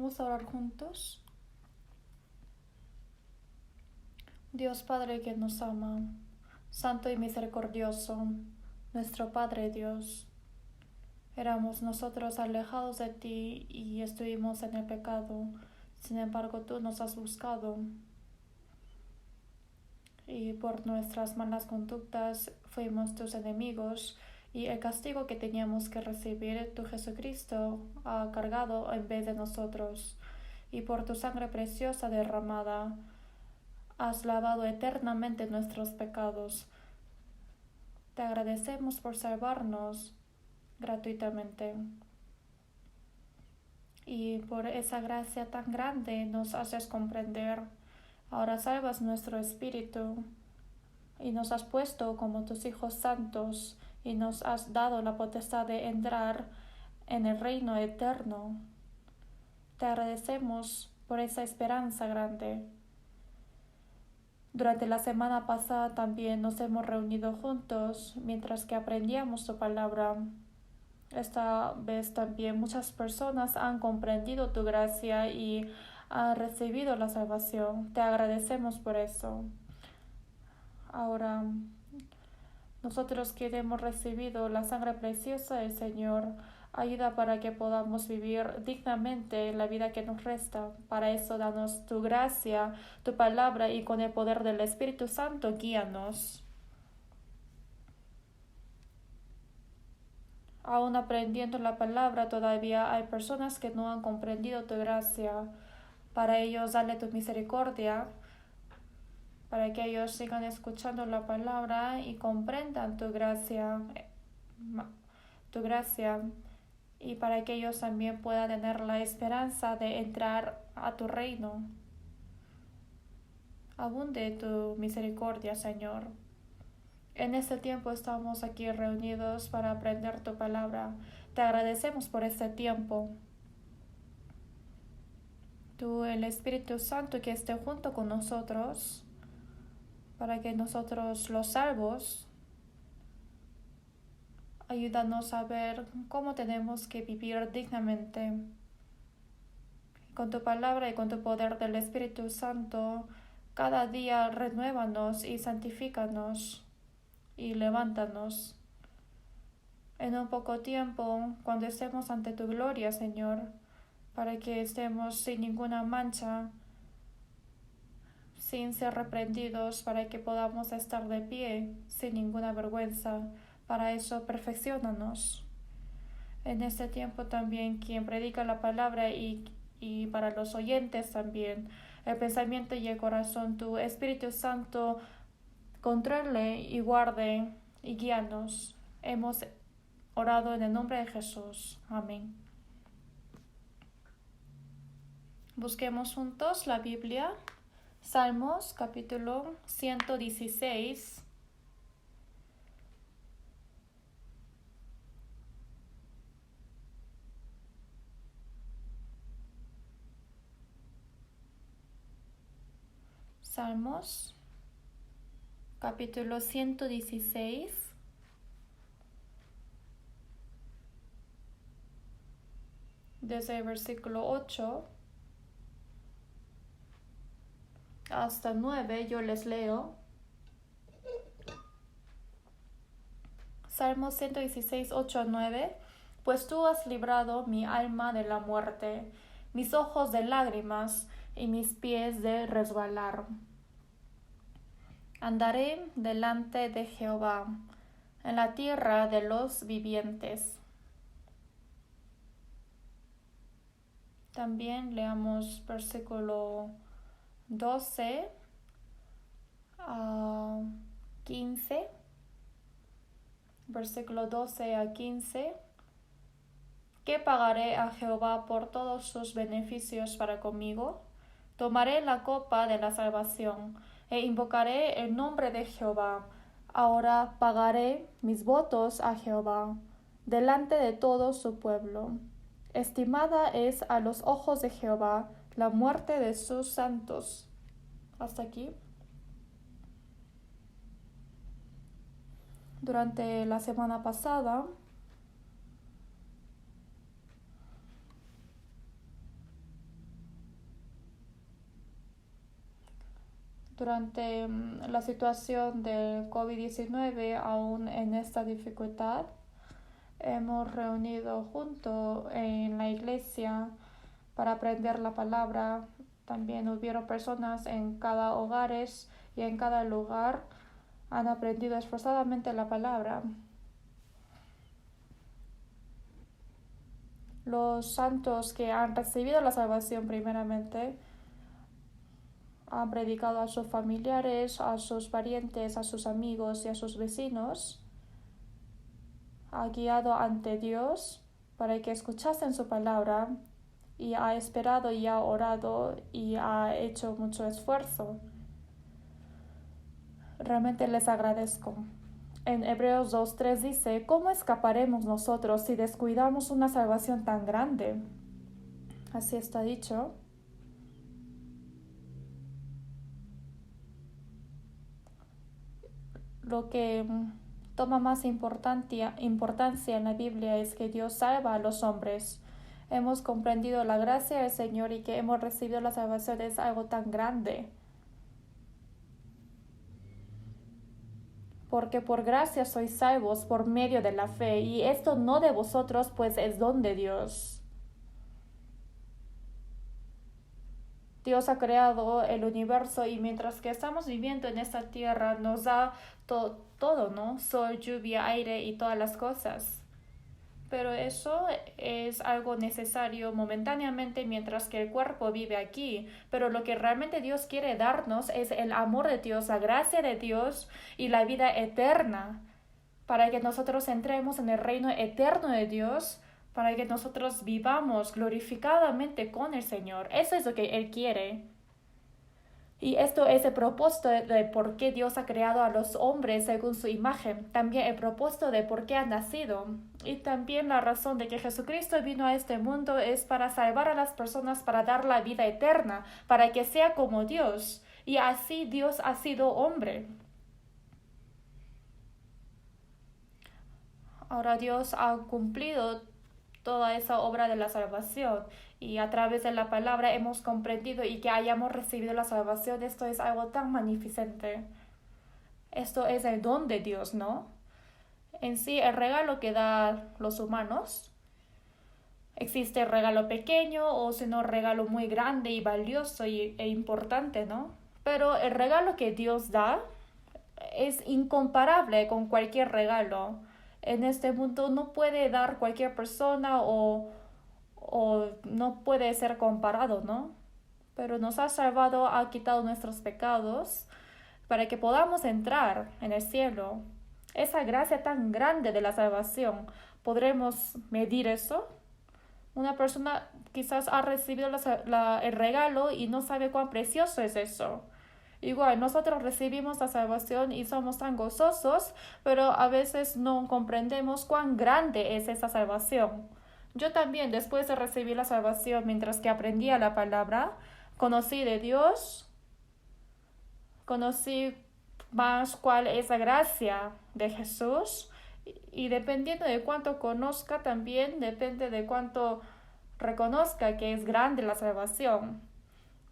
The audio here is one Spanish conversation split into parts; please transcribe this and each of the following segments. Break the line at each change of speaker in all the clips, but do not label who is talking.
Vamos a orar juntos. Dios Padre que nos ama, Santo y misericordioso, nuestro Padre Dios, éramos nosotros alejados de ti y estuvimos en el pecado. Sin embargo, tú nos has buscado y por nuestras malas conductas fuimos tus enemigos, y el castigo que teníamos que recibir, tu Jesucristo ha cargado en vez de nosotros, y por tu sangre preciosa derramada has lavado eternamente nuestros pecados. Te agradecemos por salvarnos gratuitamente, y por esa gracia tan grande nos haces comprender. Ahora salvas nuestro espíritu y nos has puesto como tus hijos santos y nos has dado la potestad de entrar en el reino eterno. Te agradecemos por esa esperanza grande. Durante la semana pasada también nos hemos reunido juntos mientras que aprendíamos tu palabra. Esta vez también muchas personas han comprendido tu gracia y han recibido la salvación. Te agradecemos por eso. Ahora, nosotros que hemos recibido la sangre preciosa del Señor, ayuda para que podamos vivir dignamente la vida que nos resta. Para eso, danos tu gracia, tu palabra, y con el poder del Espíritu Santo, guíanos. Aún aprendiendo la palabra, todavía hay personas que no han comprendido tu gracia. Para ellos, dale tu misericordia, para que ellos sigan escuchando la palabra y comprendan tu gracia, y para que ellos también puedan tener la esperanza de entrar a tu reino. Abunde tu misericordia, Señor. En este tiempo estamos aquí reunidos para aprender tu palabra. Te agradecemos por este tiempo. Tú, el Espíritu Santo, que esté junto con nosotros, para que nosotros, los salvos, ayúdanos a ver cómo tenemos que vivir dignamente. Con tu palabra y con tu poder del Espíritu Santo, cada día renuévanos y santifícanos y levántanos. En un poco tiempo, cuando estemos ante tu gloria, Señor, para que estemos sin ninguna mancha, sin ser reprendidos, para que podamos estar de pie sin ninguna vergüenza. Para eso, perfecciónanos. En este tiempo también, quien predica la palabra y para los oyentes también, el pensamiento y el corazón, tu Espíritu Santo, controle y guarde y guíanos. Hemos orado en el nombre de Jesús. Amén. Busquemos juntos la Biblia. Salmos capítulo 116. Salmos capítulo 116. Desde el versículo 8 hasta 9 yo les leo. Salmos 116, 8 a 9. Pues tú has librado mi alma de la muerte, mis ojos de lágrimas y mis pies de resbalar. Andaré delante de Jehová en la tierra de los vivientes. También leamos versículo 12 a 15. Versículo 12 a 15. ¿Qué pagaré a Jehová por todos sus beneficios para conmigo? Tomaré la copa de la salvación e invocaré el nombre de Jehová. Ahora pagaré mis votos a Jehová delante de todo su pueblo. Estimada es a los ojos de Jehová la muerte de sus santos. Hasta aquí. Durante la semana pasada durante la situación del COVID-19, aún en esta dificultad, hemos reunido juntos en la iglesia para aprender la palabra. También hubieron personas en cada hogar y en cada lugar han aprendido esforzadamente la palabra. Los santos que han recibido la salvación primeramente han predicado a sus familiares, a sus parientes, a sus amigos y a sus vecinos. Ha guiado ante Dios para que escuchasen su palabra y ha esperado y ha orado y ha hecho mucho esfuerzo. Realmente les agradezco. En Hebreos 2:3 dice, ¿cómo escaparemos nosotros si descuidamos una salvación tan grande? Así está dicho. Lo que toma más importancia en la Biblia es que Dios salva a los hombres. Hemos comprendido la gracia del Señor y que hemos recibido la salvación es algo tan grande. Porque por gracia sois salvos por medio de la fe, y esto no de vosotros, pues es don de Dios. Dios ha creado el universo y mientras que estamos viviendo en esta tierra nos da todo, ¿no? Sol, lluvia, aire y todas las cosas. Pero eso es algo necesario momentáneamente mientras que el cuerpo vive aquí. Pero lo que realmente Dios quiere darnos es el amor de Dios, la gracia de Dios y la vida eterna, para que nosotros entremos en el reino eterno de Dios, para que nosotros vivamos glorificadamente con el Señor. Eso es lo que Él quiere. Y esto es el propósito de por qué Dios ha creado a los hombres según su imagen. También el propósito de por qué han nacido. Y también la razón de que Jesucristo vino a este mundo es para salvar a las personas, para dar la vida eterna, para que sea como Dios. Y así Dios ha sido hombre. Ahora Dios ha cumplido toda esa obra de la salvación y a través de la palabra hemos comprendido y que hayamos recibido la salvación. Esto es algo tan magnificente. Esto es el don de Dios, ¿no? En sí, el regalo que dan los humanos, existe el regalo pequeño o si no regalo muy grande y valioso e importante, ¿no? Pero el regalo que Dios da es incomparable con cualquier regalo. En este mundo no puede dar cualquier persona o no puede ser comparado, ¿no? Pero nos ha salvado, ha quitado nuestros pecados para que podamos entrar en el cielo. Esa gracia tan grande de la salvación, ¿podremos medir eso? Una persona quizás ha recibido el regalo y no sabe cuán precioso es eso. Igual, nosotros recibimos la salvación y somos tan gozosos, pero a veces no comprendemos cuán grande es esa salvación. Yo también, después de recibir la salvación, mientras que aprendía la palabra, conocí de Dios, conocí más cuál es la gracia de Jesús y dependiendo de cuánto conozca también depende de cuánto reconozca que es grande la salvación.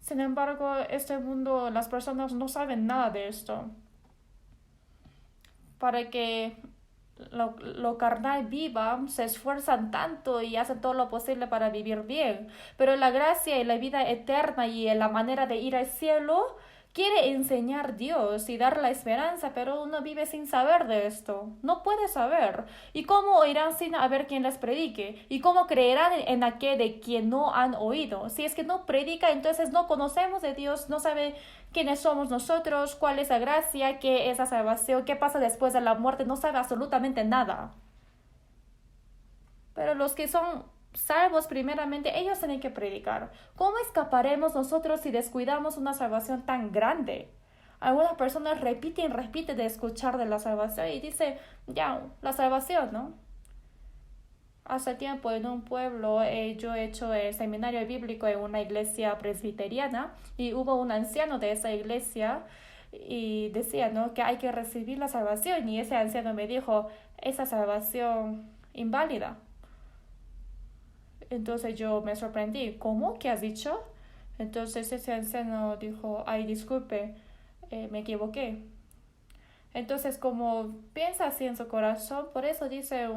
Sin embargo, este mundo, las personas no saben nada de esto. Para que lo carnal viva, se esfuerzan tanto y hacen todo lo posible para vivir bien. Pero la gracia y la vida eterna y la manera de ir al cielo quiere enseñar Dios y dar la esperanza, pero uno vive sin saber de esto. No puede saber. ¿Y cómo oirán sin haber quien les predique? ¿Y cómo creerán en aquel de quien no han oído? Si es que no predica, entonces no conocemos de Dios, no sabe quiénes somos nosotros, cuál es la gracia, qué es la salvación, qué pasa después de la muerte, no sabe absolutamente nada. Pero los que son salvos primeramente, ellos tienen que predicar. ¿Cómo escaparemos nosotros si descuidamos una salvación tan grande? Algunas personas repiten de escuchar de la salvación y dicen, ya, la salvación, ¿no? Hace tiempo en un pueblo yo he hecho el seminario bíblico en una iglesia presbiteriana y hubo un anciano de esa iglesia y decía, ¿no?, que hay que recibir la salvación y ese anciano me dijo, esa salvación inválida. Entonces yo me sorprendí, ¿cómo? ¿Qué has dicho? Entonces ese anciano dijo, ay, disculpe, me equivoqué. Entonces, como piensa así en su corazón, por eso dice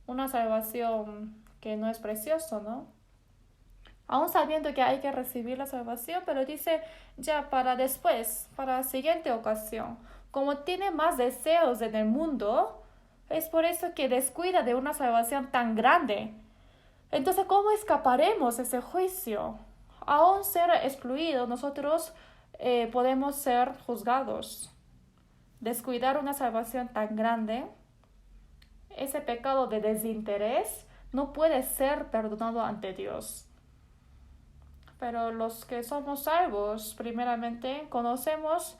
una salvación que no es precioso, ¿no? Aún sabiendo que hay que recibir la salvación, pero dice ya para después, para la siguiente ocasión. Como tiene más deseos en el mundo, es por eso que descuida de una salvación tan grande. Entonces, ¿cómo escaparemos ese juicio? Aún ser excluidos, nosotros podemos ser juzgados. Descuidar una salvación tan grande, ese pecado de desinterés no puede ser perdonado ante Dios. Pero los que somos salvos, primeramente, conocemos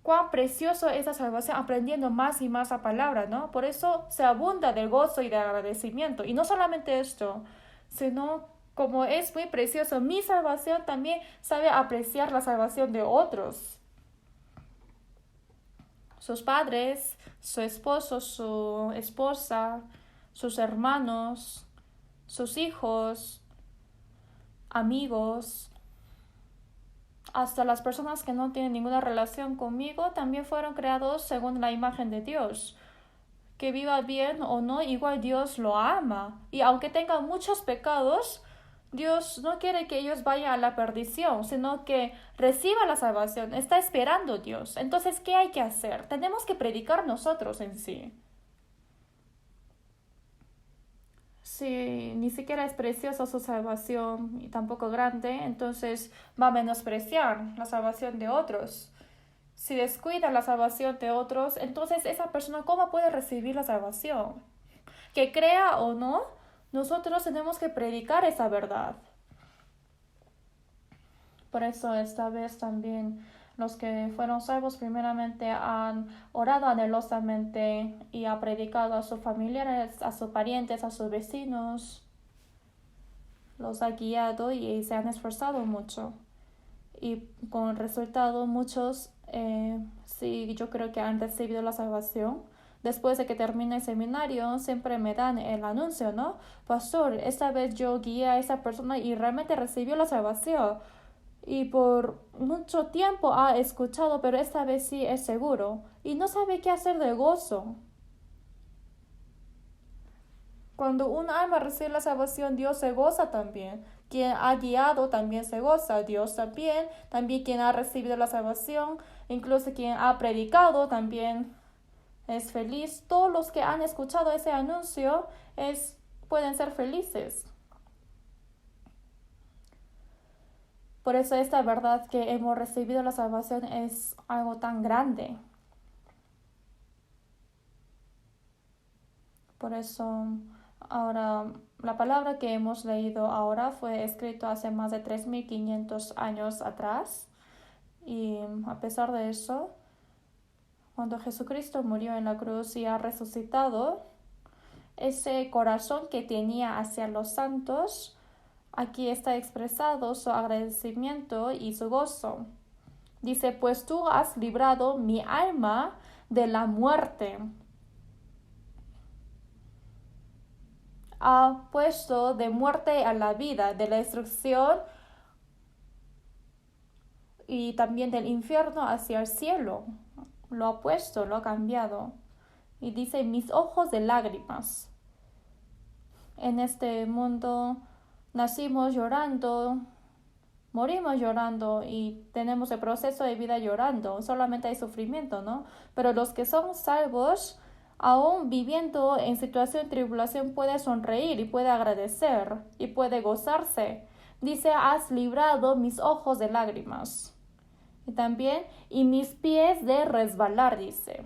cuán precioso es la salvación, aprendiendo más y más la palabra, ¿no? Por eso se abunda del gozo y del agradecimiento. Y no solamente esto, sino como es muy precioso mi salvación, también sabe apreciar la salvación de otros. Sus padres, su esposo, su esposa, sus hermanos, sus hijos, amigos, hasta las personas que no tienen ninguna relación conmigo también fueron creados según la imagen de Dios. Que viva bien o no, igual Dios lo ama. Y aunque tengan muchos pecados, Dios no quiere que ellos vayan a la perdición, sino que reciban la salvación. Está esperando Dios. Entonces, ¿qué hay que hacer? Tenemos que predicar nosotros en sí. Si ni siquiera es preciosa su salvación y tampoco grande, entonces va a menospreciar la salvación de otros. Si descuida la salvación de otros, entonces esa persona, ¿cómo puede recibir la salvación? Que crea o no, nosotros tenemos que predicar esa verdad. Por eso esta vez también los que fueron salvos primeramente han orado anhelosamente y ha predicado a sus familiares, a sus parientes, a sus vecinos. Los ha guiado y se han esforzado mucho. Y con resultado muchos, sí, yo creo que han recibido la salvación. Después de que termine el seminario, siempre me dan el anuncio, ¿no? Pastor, esta vez yo guié a esa persona y realmente recibió la salvación. Y por mucho tiempo ha escuchado, pero esta vez sí es seguro. Y no sabe qué hacer de gozo. Cuando un alma recibe la salvación, Dios se goza también. Quien ha guiado también se goza, Dios también. También quien ha recibido la salvación, incluso quien ha predicado también es feliz. Todos los que han escuchado ese anuncio pueden ser felices. Por eso esta verdad que hemos recibido la salvación es algo tan grande. Por eso ahora la palabra que hemos leído ahora fue escrito hace más de 3500 años atrás. Y a pesar de eso, cuando Jesucristo murió en la cruz y ha resucitado, ese corazón que tenía hacia los santos, aquí está expresado su agradecimiento y su gozo. Dice, pues tú has librado mi alma de la muerte. Ha puesto de muerte a la vida, de la destrucción y también del infierno hacia el cielo. Lo ha puesto, lo ha cambiado. Y dice, mis ojos de lágrimas. En este mundo nacimos llorando, morimos llorando y tenemos el proceso de vida llorando. Solamente hay sufrimiento, ¿no? Pero los que son salvos, aún viviendo en situación de tribulación, puede sonreír y puede agradecer y puede gozarse. Dice, has librado mis ojos de lágrimas. Y también, y mis pies de resbalar, dice.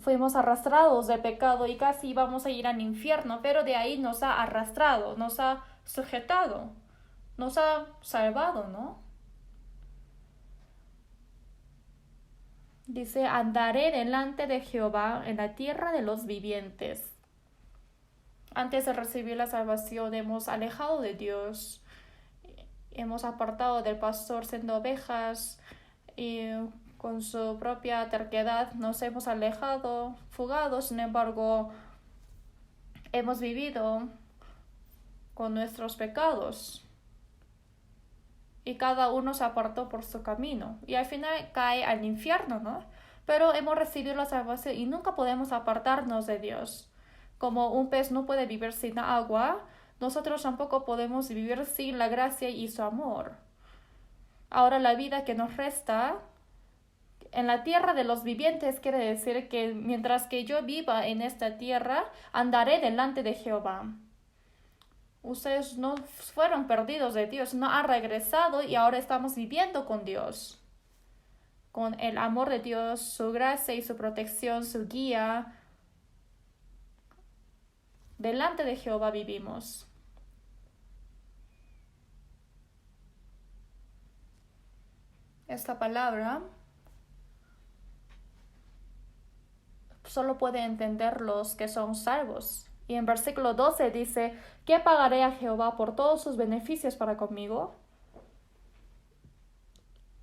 Fuimos arrastrados de pecado y casi íbamos a ir al infierno, pero de ahí nos ha arrastrado, nos ha sujetado, nos ha salvado, ¿no? Dice, andaré delante de Jehová en la tierra de los vivientes. Antes de recibir la salvación hemos alejado de Dios, hemos apartado del pastor siendo ovejas y con su propia terquedad nos hemos alejado, fugado. Sin embargo, hemos vivido con nuestros pecados. y cada uno se apartó por su camino y al final cae al infierno, ¿no? Pero hemos recibido la salvación y nunca podemos apartarnos de Dios. Como un pez no puede vivir sin agua, nosotros tampoco podemos vivir sin la gracia y su amor. Ahora la vida que nos resta en la tierra de los vivientes quiere decir que mientras que yo viva en esta tierra, andaré delante de Jehová. Ustedes no fueron perdidos de Dios, no han regresado y ahora estamos viviendo con Dios. Con el amor de Dios, su gracia y su protección, su guía. Delante de Jehová vivimos. Esta palabra solo puede entender los que son salvos. Y en versículo 12 dice, ¿qué pagaré a Jehová por todos sus beneficios para conmigo?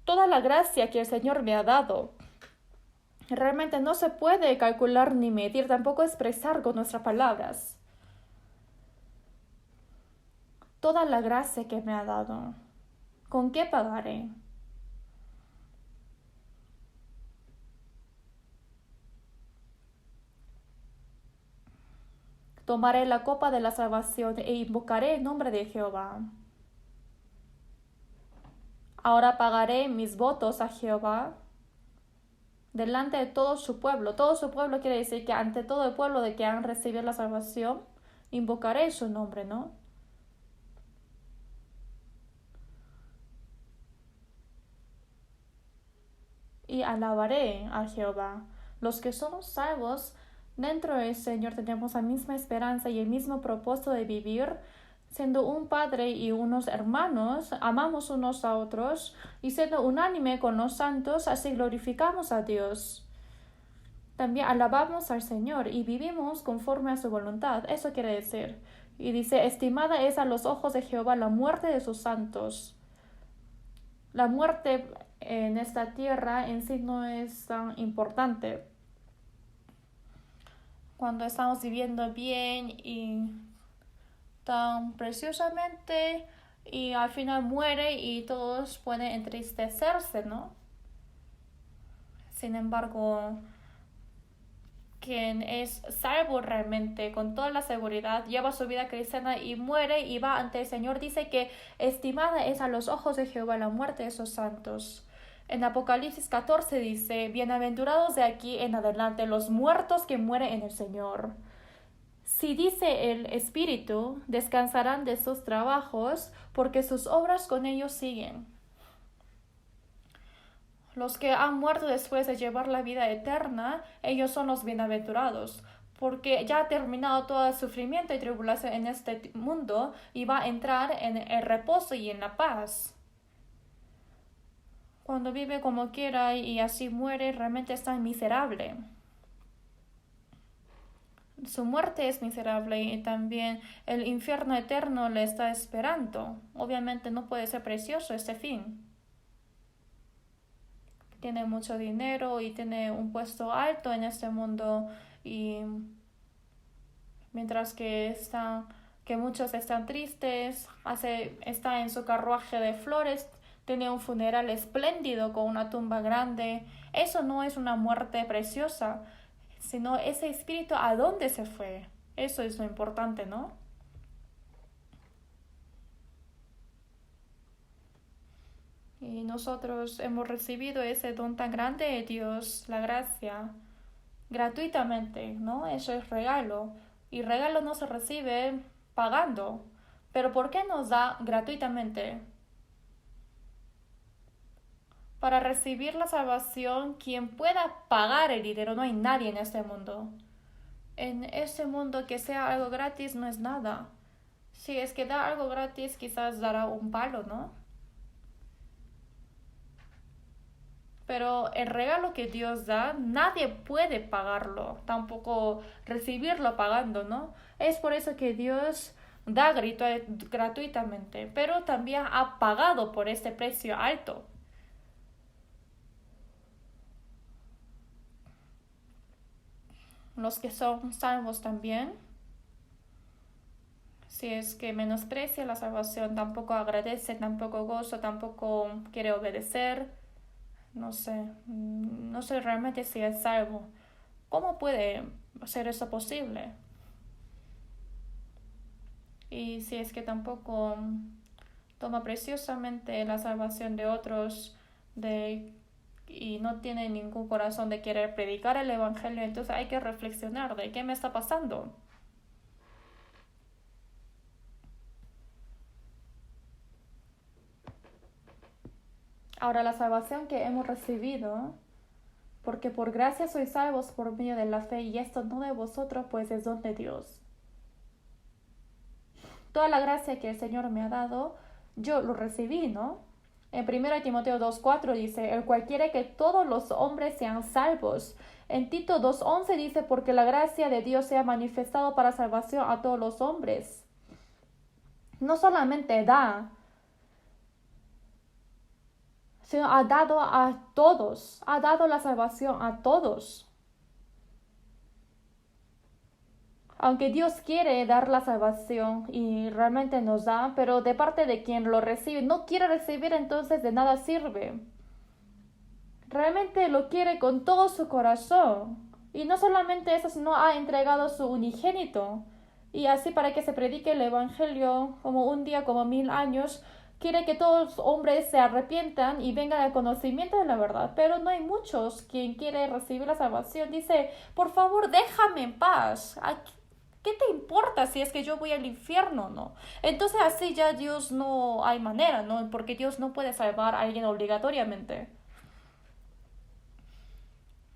Toda la gracia que el Señor me ha dado. Realmente no se puede calcular ni medir, tampoco expresar con nuestras palabras. Toda la gracia que me ha dado. ¿Con qué pagaré? Tomaré la copa de la salvación e invocaré el nombre de Jehová. Ahora pagaré mis votos a Jehová delante de todo su pueblo. Todo su pueblo quiere decir que ante todo el pueblo de que han recibido la salvación, invocaré su nombre, ¿no? Y alabaré a Jehová. Los que somos salvos dentro del Señor tenemos la misma esperanza y el mismo propósito de vivir siendo un padre y unos hermanos, amamos unos a otros y siendo unánime con los santos, así glorificamos a Dios. También alabamos al Señor y vivimos conforme a su voluntad. Eso quiere decir. Y dice, estimada es a los ojos de Jehová la muerte de sus santos. La muerte en esta tierra en sí no es tan importante. Cuando estamos viviendo bien y tan preciosamente y al final muere y todos pueden entristecerse, ¿no? Sin embargo, quien es salvo realmente con toda la seguridad, lleva su vida cristiana y muere y va ante el Señor, dice que estimada es a los ojos de Jehová la muerte de esos santos. En Apocalipsis 14 dice, bienaventurados de aquí en adelante los muertos que mueren en el Señor. Si dice el Espíritu, descansarán de sus trabajos, porque sus obras con ellos siguen. Los que han muerto después de llevar la vida eterna, ellos son los bienaventurados, porque ya ha terminado todo el sufrimiento y tribulación en este mundo y va a entrar en el reposo y en la paz. Cuando vive como quiera y así muere, realmente está miserable. Su muerte es miserable y también el infierno eterno le está esperando. Obviamente no puede ser precioso este fin. Tiene mucho dinero y tiene un puesto alto en este mundo y mientras que muchos están tristes, está en su carruaje de flores, tiene un funeral espléndido con una tumba grande. Eso no es una muerte preciosa, sino ese espíritu a dónde se fue. Eso es lo importante, ¿no? Y nosotros hemos recibido ese don tan grande de Dios, la gracia, gratuitamente, ¿no? Eso es regalo. Y regalo no se recibe pagando. Pero ¿por qué nos da gratuitamente? Para recibir la salvación, quien pueda pagar el dinero, no hay nadie en este mundo. En este mundo que sea algo gratis no es nada. Si es que da algo gratis, quizás dará un palo, ¿no? Pero el regalo que Dios da, nadie puede pagarlo, tampoco recibirlo pagando, ¿no? Es por eso que Dios da gratuitamente, pero también ha pagado por este precio alto. Los que son salvos también Si es que menosprecia la salvación, tampoco agradece, tampoco goza, tampoco quiere obedecer, no sé realmente si es salvo. ¿Cómo puede ser eso posible? Y si es que tampoco toma preciosamente la salvación de otros y no tiene ningún corazón de querer predicar el Evangelio, entonces hay que reflexionar de qué me está pasando. Ahora, la salvación que hemos recibido, porque por gracia sois salvos por medio de la fe, y esto no de vosotros, pues es don de Dios. Toda la gracia que el Señor me ha dado, yo lo recibí, ¿no? En 1 Timoteo 2:4 dice, el cual quiere que todos los hombres sean salvos. En Tito 2:11 dice, porque la gracia de Dios se ha manifestado para salvación a todos los hombres. No solamente da, sino ha dado a todos, ha dado la salvación a todos. Aunque Dios quiere dar la salvación y realmente nos da, pero de parte de quien lo recibe, no quiere recibir, entonces de nada sirve. Realmente lo quiere con todo su corazón. Y no solamente eso, sino ha entregado su unigénito. Y así para que se predique el Evangelio como un día, como 1000 años, quiere que todos los hombres se arrepientan y vengan al conocimiento de la verdad. Pero no hay muchos quien quiere recibir la salvación. Dice, por favor, déjame en paz. ¿Qué te importa si es que yo voy al infierno, no? Entonces así ya Dios no hay manera, ¿no? Porque Dios no puede salvar a alguien obligatoriamente.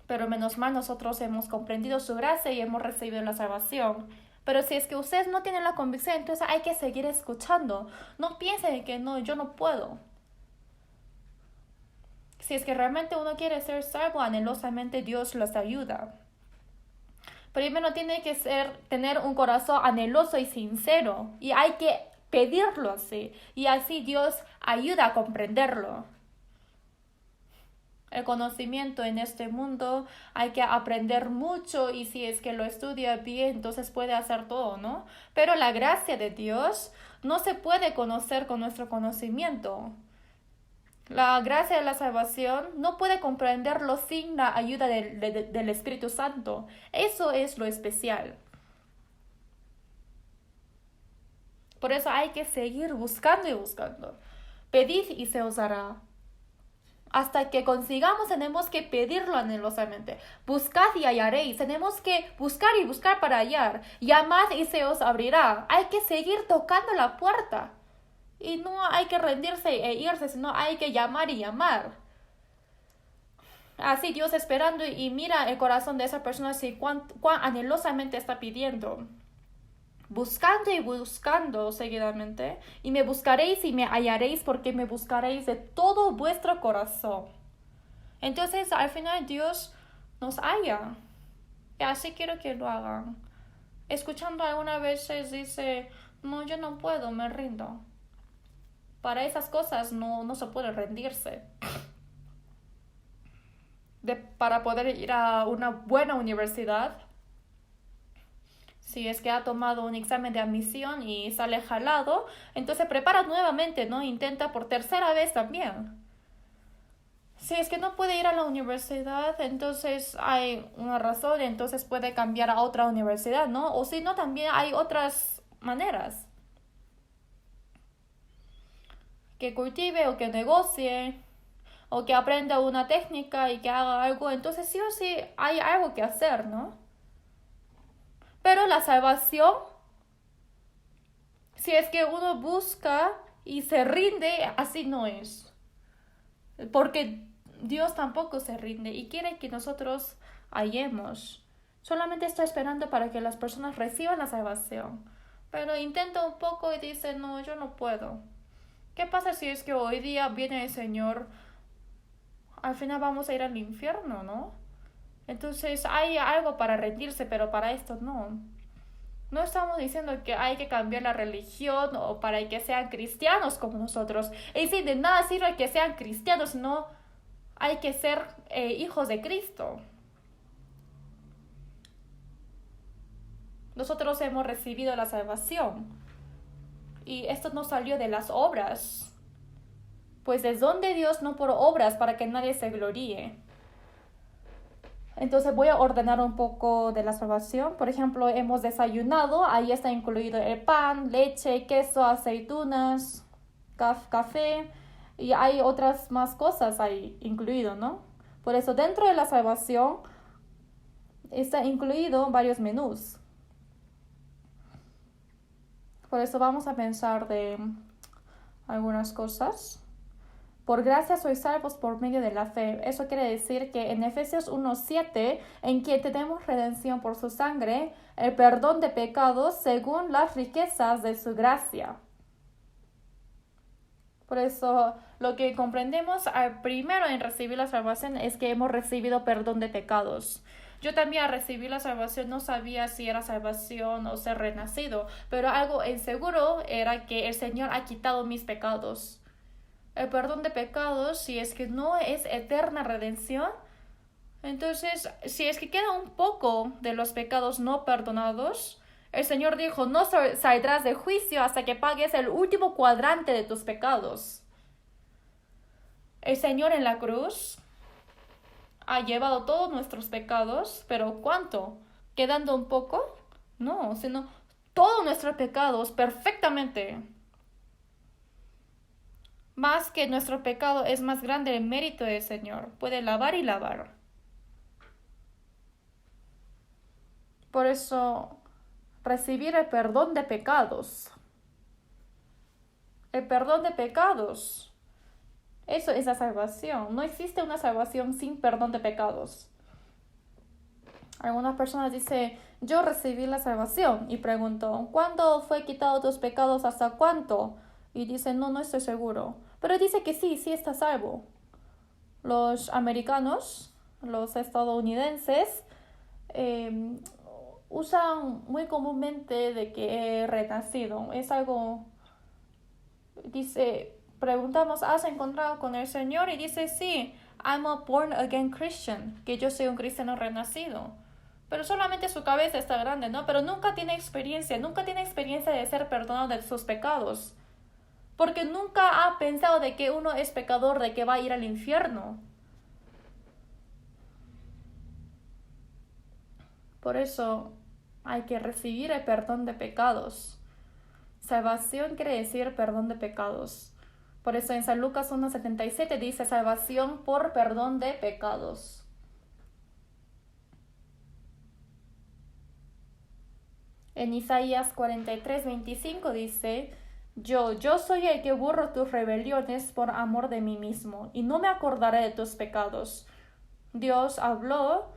Pero menos mal nosotros hemos comprendido su gracia y hemos recibido la salvación. Pero si es que ustedes no tienen la convicción, entonces hay que seguir escuchando. No piensen que no, yo no puedo. Si es que realmente uno quiere ser salvo, anhelosamente Dios los ayuda. Primero tiene que tener un corazón anheloso y sincero. Y hay que pedirlo así. Y así Dios ayuda a comprenderlo. El conocimiento en este mundo hay que aprender mucho y si es que lo estudia bien, entonces puede hacer todo, ¿no? Pero la gracia de Dios no se puede conocer con nuestro conocimiento. La gracia de la salvación no puede comprenderlo sin la ayuda del Espíritu Santo. Eso es lo especial. Por eso hay que seguir buscando y buscando. Pedid y se os dará. Hasta que consigamos tenemos que pedirlo anhelosamente. Buscad y hallaréis. Tenemos que buscar y buscar para hallar. Llamad y se os abrirá. Hay que seguir tocando la puerta. Y no hay que rendirse e irse, sino hay que llamar y llamar. Así Dios esperando y mira el corazón de esa persona si cuán anhelosamente está pidiendo. Buscando y buscando seguidamente, y me buscaréis y me hallaréis porque me buscaréis de todo vuestro corazón. Entonces al final Dios nos halla. Y así quiero que lo hagan. Escuchando algunas veces dice, no, yo no puedo, me rindo. Para esas cosas no se puede rendirse. Para poder ir a una buena universidad, si es que ha tomado un examen de admisión y sale jalado, entonces prepara nuevamente, ¿no? Intenta por tercera vez también. Si es que no puede ir a la universidad, entonces hay una razón, entonces puede cambiar a otra universidad, ¿no? O si no, también hay otras maneras. Que cultive o que negocie, o que aprenda una técnica y que haga algo, entonces sí o sí hay algo que hacer, ¿no? Pero la salvación, si es que uno busca y se rinde, así no es. Porque Dios tampoco se rinde y quiere que nosotros hallemos. Solamente está esperando para que las personas reciban la salvación. Pero intenta un poco y dice, no, yo no puedo. ¿Qué pasa si es que hoy día viene el Señor? Al final vamos a ir al infierno, ¿no? Entonces hay algo para rendirse, pero para esto no. No estamos diciendo que hay que cambiar la religión o para que sean cristianos como nosotros. Es decir, de nada sirve que sean cristianos, no hay que ser hijos de Cristo. Nosotros hemos recibido la salvación. y esto no salió de las obras. Pues es don de Dios, no por obras, para que nadie se gloríe. Entonces voy a ordenar un poco de la salvación. Por ejemplo, hemos desayunado, ahí está incluido el pan, leche, queso, aceitunas, café, y hay otras más cosas ahí incluido, ¿no? Por eso dentro de la salvación está incluido varios menús. Por eso vamos a pensar de algunas cosas. Por gracia sois salvos por medio de la fe. Eso quiere decir que en Efesios 1:7, en que tenemos redención por su sangre, el perdón de pecados según las riquezas de su gracia. Por eso lo que comprendemos al primero en recibir la salvación es que hemos recibido perdón de pecados. Yo también al recibir la salvación no sabía si era salvación o ser renacido, pero algo en seguro era que el Señor ha quitado mis pecados. El perdón de pecados, si es que no es eterna redención, entonces si es que queda un poco de los pecados no perdonados, el Señor dijo, no saldrás de juicio hasta que pagues el último cuadrante de tus pecados. El Señor en la cruz ha llevado todos nuestros pecados, pero ¿cuánto? ¿Quedando un poco? No, sino todos nuestros pecados perfectamente. Más que nuestro pecado es más grande el mérito del Señor. Puede lavar y lavar. Por eso, recibir el perdón de pecados. El perdón de pecados. Eso es la salvación. No existe una salvación sin perdón de pecados. Algunas personas dicen, yo recibí la salvación. Y pregunto, ¿cuándo fue quitado tus pecados? ¿Hasta cuánto? Y dicen, no estoy seguro. Pero dice que sí está salvo. Los americanos, los estadounidenses, usan muy comúnmente de que he renacido. Es algo, dice, preguntamos, ¿has encontrado con el Señor? Y dice, sí, I'm a born again Christian, que yo soy un cristiano renacido. Pero solamente su cabeza está grande, ¿no? Pero nunca tiene experiencia de ser perdonado de sus pecados. Porque nunca ha pensado de que uno es pecador, de que va a ir al infierno. Por eso hay que recibir el perdón de pecados. Salvación quiere decir perdón de pecados. Por eso en San Lucas 1:77 dice salvación por perdón de pecados. En Isaías 43:25 dice, Yo soy el que borro tus rebeliones por amor de mí mismo, y no me acordaré de tus pecados. Dios habló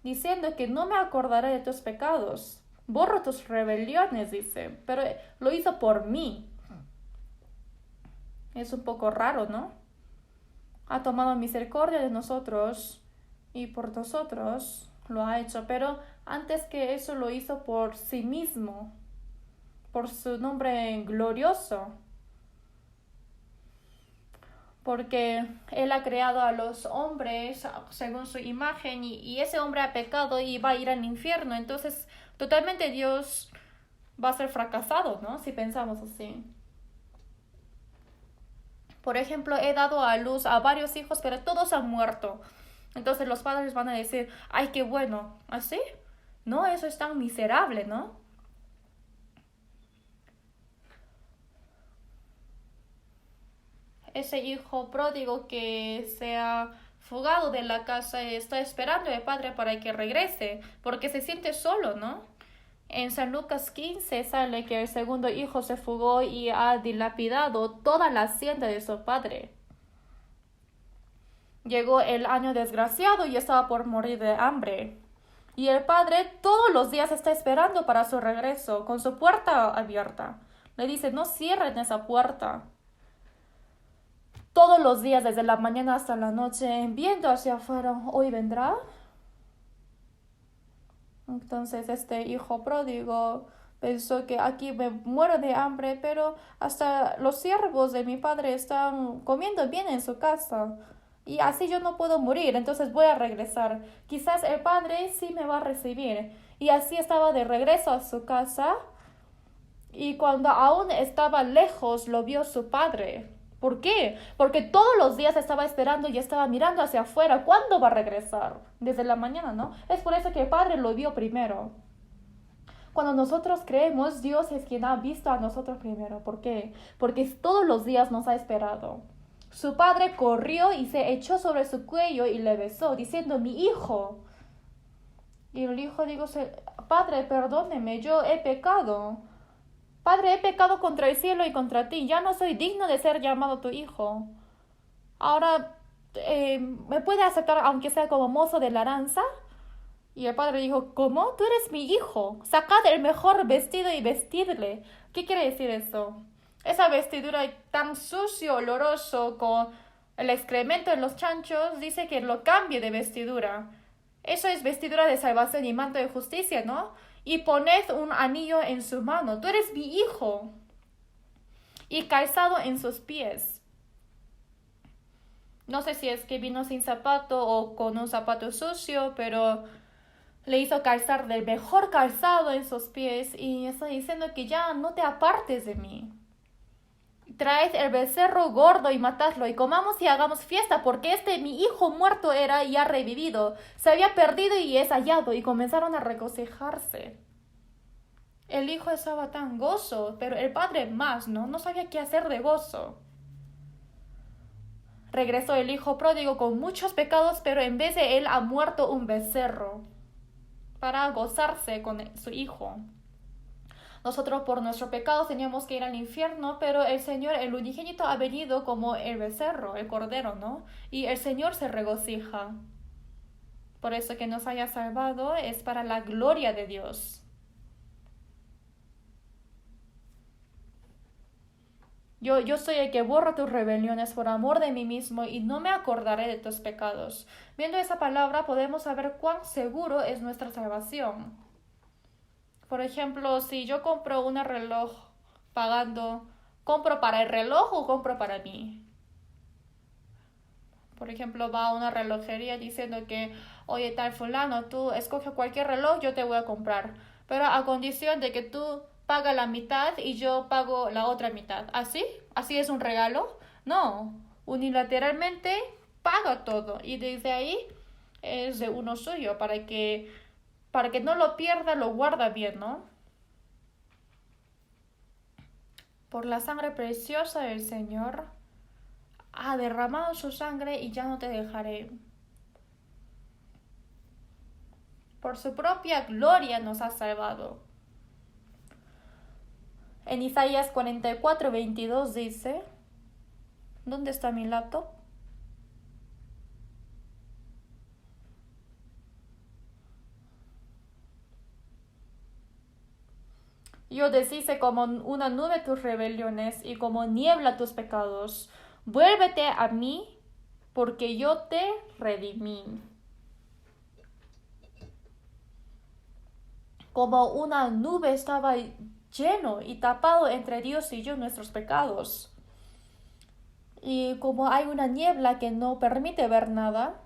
diciendo que no me acordaré de tus pecados. Borro tus rebeliones, dice, pero lo hizo por mí. Es un poco raro, ¿no? Ha tomado misericordia de nosotros y por nosotros lo ha hecho, pero antes que eso lo hizo por sí mismo, por su nombre glorioso, porque Él ha creado a los hombres según su imagen y ese hombre ha pecado y va a ir al infierno, entonces totalmente Dios va a ser fracasado, ¿no? Si pensamos así. Por ejemplo, he dado a luz a varios hijos, pero todos han muerto. Entonces los padres van a decir, ay, qué bueno, ¿así? No, eso es tan miserable, ¿no? Ese hijo pródigo que se ha fugado de la casa está esperando al padre para que regrese, porque se siente solo, ¿no? En San Lucas 15 sale que el segundo hijo se fugó y ha dilapidado toda la hacienda de su padre. Llegó el año desgraciado y estaba por morir de hambre. Y el padre todos los días está esperando para su regreso, con su puerta abierta. Le dice, no cierren esa puerta. Todos los días, desde la mañana hasta la noche, viendo hacia afuera, ¿hoy vendrá? Entonces este hijo pródigo pensó que aquí me muero de hambre, pero hasta los siervos de mi padre están comiendo bien en su casa. Y así yo no puedo morir, entonces voy a regresar. Quizás el padre sí me va a recibir. Y así estaba de regreso a su casa Y cuando aún estaba lejos, lo vio su padre. ¿Por qué? Porque todos los días estaba esperando y estaba mirando hacia afuera. ¿Cuándo va a regresar? Desde la mañana, ¿no? Es por eso que el padre lo vio primero. Cuando nosotros creemos, Dios es quien ha visto a nosotros primero. ¿Por qué? Porque todos los días nos ha esperado. Su padre corrió y se echó sobre su cuello y le besó, diciendo, mi hijo. Y el hijo dijo, padre, perdóneme, yo he pecado. Padre, he pecado contra el cielo y contra ti. Ya no soy digno de ser llamado tu hijo. Ahora, ¿me puede aceptar aunque sea como mozo de la aranza? Y el padre dijo, ¿cómo? Tú eres mi hijo. Sacad el mejor vestido y vestidle. ¿Qué quiere decir eso? Esa vestidura tan sucio, oloroso, con el excremento de los chanchos, dice que lo cambie de vestidura. Eso es vestidura de salvación y manto de justicia, ¿no? Y poned un anillo en su mano. Tú eres mi hijo. Y calzado en sus pies. No sé si es que vino sin zapato o con un zapato sucio, pero le hizo calzar del mejor calzado en sus pies y está diciendo que ya no te apartes de mí. Traed el becerro gordo y matadlo y comamos y hagamos fiesta porque mi hijo muerto era y ha revivido. Se había perdido y es hallado y comenzaron a regocijarse. El hijo estaba tan gozo, pero el padre más, ¿no? No sabía qué hacer de gozo. Regresó el hijo pródigo con muchos pecados, pero en vez de él ha muerto un becerro para gozarse con su hijo. Nosotros por nuestros pecados teníamos que ir al infierno, pero el Señor, el unigénito, ha venido como el becerro, el cordero, ¿no? Y el Señor se regocija. Por eso que nos haya salvado es para la gloria de Dios. Yo soy el que borra tus rebeliones por amor de mí mismo y no me acordaré de tus pecados. Viendo esa palabra podemos saber cuán seguro es nuestra salvación. Por ejemplo, si yo compro un reloj pagando, ¿compro para el reloj o compro para mí? Por ejemplo, va a una relojería diciendo que, oye, tal fulano, tú escoge cualquier reloj, yo te voy a comprar. Pero a condición de que tú pagas la mitad y yo pago la otra mitad. ¿Así? ¿Así es un regalo? No. Unilateralmente paga todo. Y desde ahí es de uno suyo para que no lo pierda, lo guarda bien, ¿no? Por la sangre preciosa del Señor ha derramado su sangre y ya no te dejaré. Por su propia gloria nos ha salvado. En Isaías 44:22 dice, ¿dónde está mi laptop? Yo deshice como una nube tus rebeliones y como niebla tus pecados. Vuélvete a mí, porque yo te redimí. Como una nube estaba lleno y tapado entre Dios y yo nuestros pecados. Y como hay una niebla que no permite ver nada,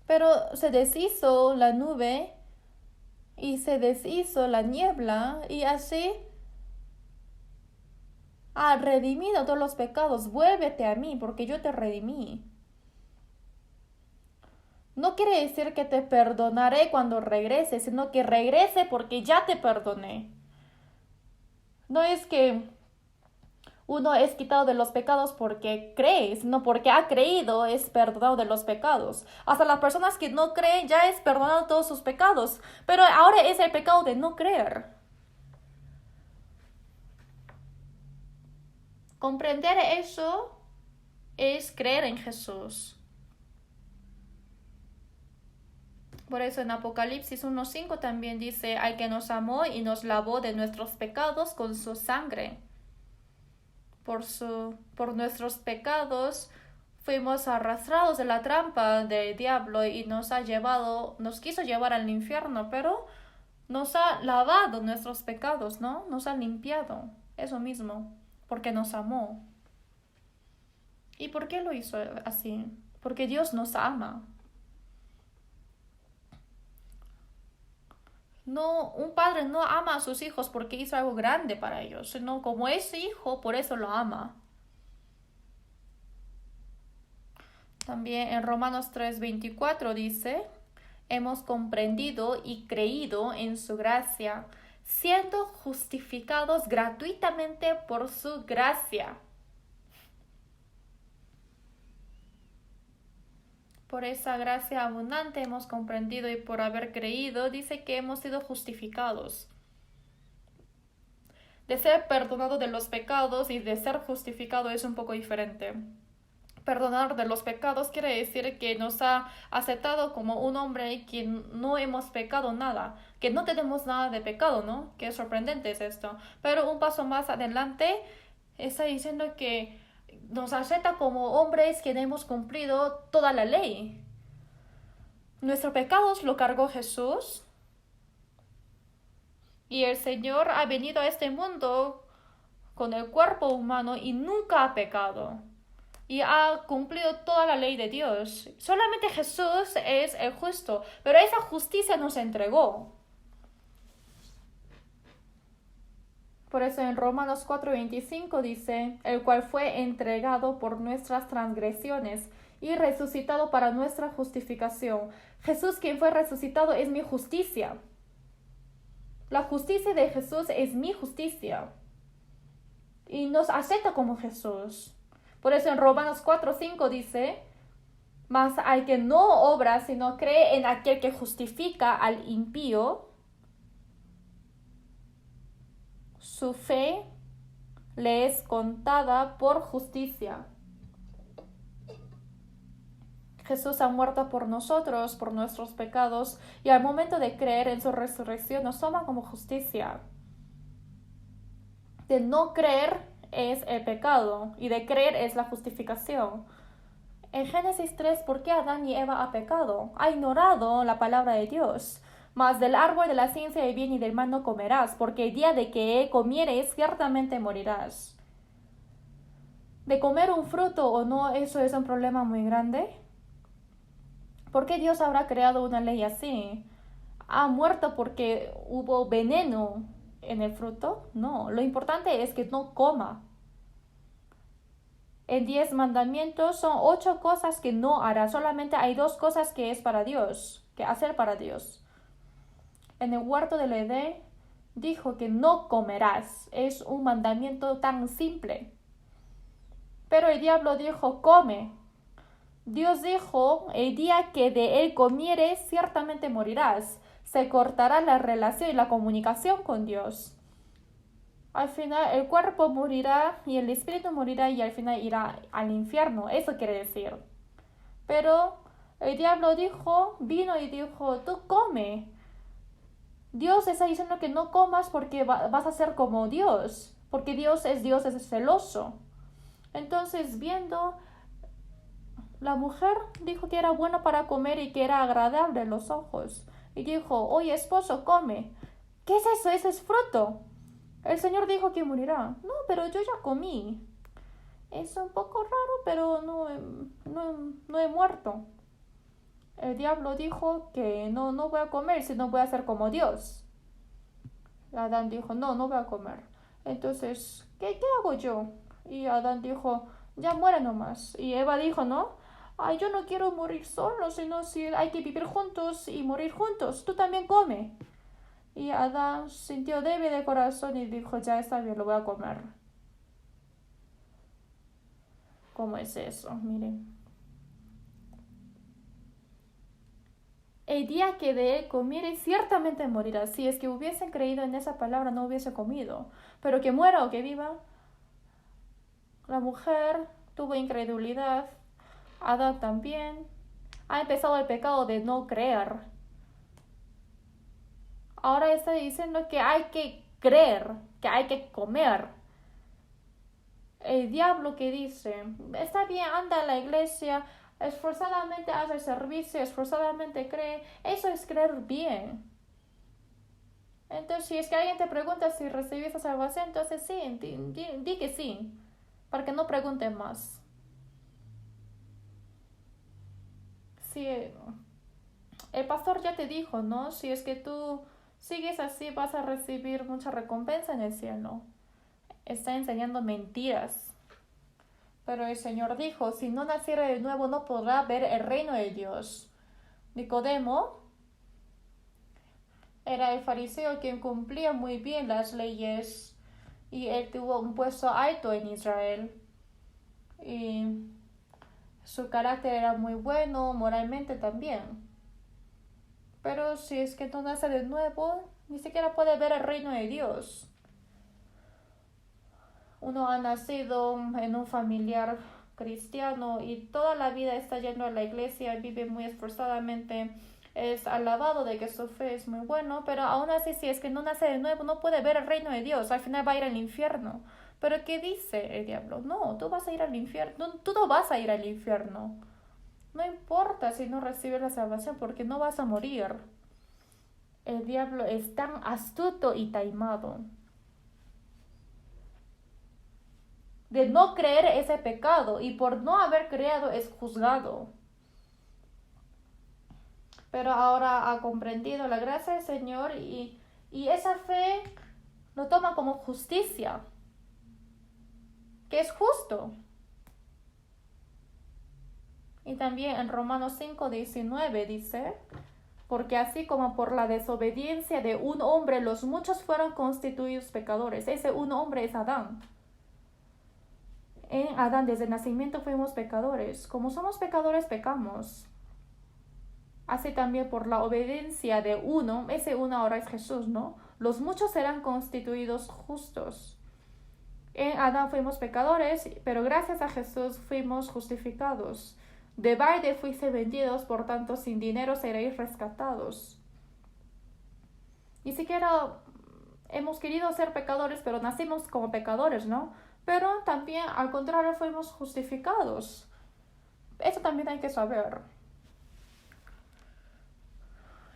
pero se deshizo la nube y se deshizo la niebla y así ha redimido todos los pecados. Vuélvete a mí porque yo te redimí. No quiere decir que te perdonaré cuando regrese, sino que regrese porque ya te perdoné. No es que uno es quitado de los pecados porque cree, sino porque ha creído es perdonado de los pecados. Hasta las personas que no creen ya es perdonado todos sus pecados, pero ahora es el pecado de no creer. Comprender eso es creer en Jesús. Por eso en Apocalipsis 1:5 también dice, al que nos amó y nos lavó de nuestros pecados con su sangre. Por nuestros pecados fuimos arrastrados de la trampa del diablo y nos quiso llevar al infierno, pero nos ha lavado nuestros pecados, ¿no? Nos ha limpiado, eso mismo, porque nos amó. ¿Y por qué lo hizo así? Porque Dios nos ama. No, un padre no ama a sus hijos porque hizo algo grande para ellos, sino como es hijo, por eso lo ama. También en Romanos 3:24 dice, hemos comprendido y creído en su gracia, siendo justificados gratuitamente por su gracia. Por esa gracia abundante hemos comprendido y por haber creído, dice que hemos sido justificados. De ser perdonado de los pecados y de ser justificado es un poco diferente. Perdonar de los pecados quiere decir que nos ha aceptado como un hombre que no hemos pecado nada, que no tenemos nada de pecado, ¿no? Qué sorprendente es esto. Pero un paso más adelante está diciendo que nos acepta como hombres que hemos cumplido toda la ley. Nuestros pecados lo cargó Jesús y el Señor ha venido a este mundo con el cuerpo humano y nunca ha pecado. Y ha cumplido toda la ley de Dios. Solamente Jesús es el justo, pero esa justicia nos entregó. Por eso en Romanos 4:25 dice, el cual fue entregado por nuestras transgresiones y resucitado para nuestra justificación. Jesús, quien fue resucitado, es mi justicia. La justicia de Jesús es mi justicia. Y nos acepta como Jesús. Por eso en Romanos 4:5 dice, mas al que no obra, sino cree en aquel que justifica al impío, su fe le es contada por justicia. Jesús ha muerto por nosotros, por nuestros pecados, y al momento de creer en su resurrección nos toma como justicia. De no creer es el pecado, y de creer es la justificación. En Génesis 3, ¿por qué Adán y Eva han pecado? Ha ignorado la palabra de Dios. Mas del árbol de la ciencia del bien y del mal no comerás, porque el día de que comieres ciertamente morirás. De comer un fruto o no, eso es un problema muy grande. ¿Por qué Dios habrá creado una ley así? ¿Ha muerto porque hubo veneno en el fruto? No, lo importante es que no coma. En 10 mandamientos son 8 cosas que no hará. Solamente hay 2 cosas que es para Dios, que hacer para Dios. En el huerto del Edén dijo que no comerás. Es un mandamiento tan simple. Pero el diablo dijo, come. Dios dijo, el día que de él comieres, ciertamente morirás. Se cortará la relación y la comunicación con Dios. Al final el cuerpo morirá y el espíritu morirá y al final irá al infierno. Eso quiere decir. Pero el diablo vino y dijo, tú come. Dios está diciendo que no comas porque vas a ser como Dios. Porque Dios es celoso. Entonces, viendo, la mujer dijo que era bueno para comer y que era agradable a los ojos. Y dijo, oye esposo, come. ¿Qué es eso? Ese es fruto. El Señor dijo que morirá. No, pero yo ya comí. Es un poco raro, pero no he muerto. El diablo dijo que no voy a comer, sino voy a ser como Dios. Adán dijo, no voy a comer. Entonces, ¿qué hago yo? Y Adán dijo, ya muere nomás. Y Eva dijo, no, ay, yo no quiero morir solo, sino si hay que vivir juntos y morir juntos. Tú también come. Y Adán sintió débil de corazón y dijo, ya está bien, lo voy a comer. ¿Cómo es eso? Miren. El día que de él comiere, ciertamente morirá. Si es que hubiesen creído en esa palabra, no hubiese comido. Pero que muera o que viva. La mujer tuvo incredulidad. Adán también. Ha empezado el pecado de no creer. Ahora está diciendo que hay que creer, que hay que comer. El diablo que dice, está bien, anda a la iglesia, esforzadamente hace servicio, esforzadamente cree, eso es creer bien. Entonces, si es que alguien te pregunta si recibiste salvación, entonces sí, di que sí, para que no pregunten más. Si el pastor ya te dijo, ¿no? Si es que tú sigues así vas a recibir mucha recompensa en el cielo. Está enseñando mentiras. Pero el Señor dijo, si no naciera de nuevo no podrá ver el reino de Dios. Nicodemo era el fariseo quien cumplía muy bien las leyes y él tuvo un puesto alto en Israel. Y su carácter era muy bueno, moralmente también. Pero si es que no nace de nuevo, ni siquiera puede ver el reino de Dios. Uno ha nacido en un familiar cristiano y toda la vida está yendo a la iglesia, vive muy esforzadamente, es alabado de que su fe es muy bueno, pero aún así si es que no nace de nuevo no puede ver el reino de Dios, al final va a ir al infierno. Pero ¿qué dice el diablo? No, tú vas a ir al infierno, tú no vas a ir al infierno. No importa si no recibes la salvación porque no vas a morir. El diablo es tan astuto y taimado. De no creer ese pecado y por no haber creado es juzgado. Pero ahora ha comprendido la gracia del Señor y esa fe lo toma como justicia, que es justo. Y también en Romanos 5:19 dice, porque así como por la desobediencia de un hombre los muchos fueron constituidos pecadores, ese un hombre es Adán. En Adán desde el nacimiento fuimos pecadores. Como somos pecadores, pecamos. Así también por la obediencia de uno, ese uno ahora es Jesús, ¿no? Los muchos serán constituidos justos. En Adán fuimos pecadores, pero gracias a Jesús fuimos justificados. De balde fuiste vendidos, por tanto sin dinero seréis rescatados. Ni siquiera hemos querido ser pecadores, pero nacimos como pecadores, ¿no? Pero también al contrario fuimos justificados. Eso también hay que saber.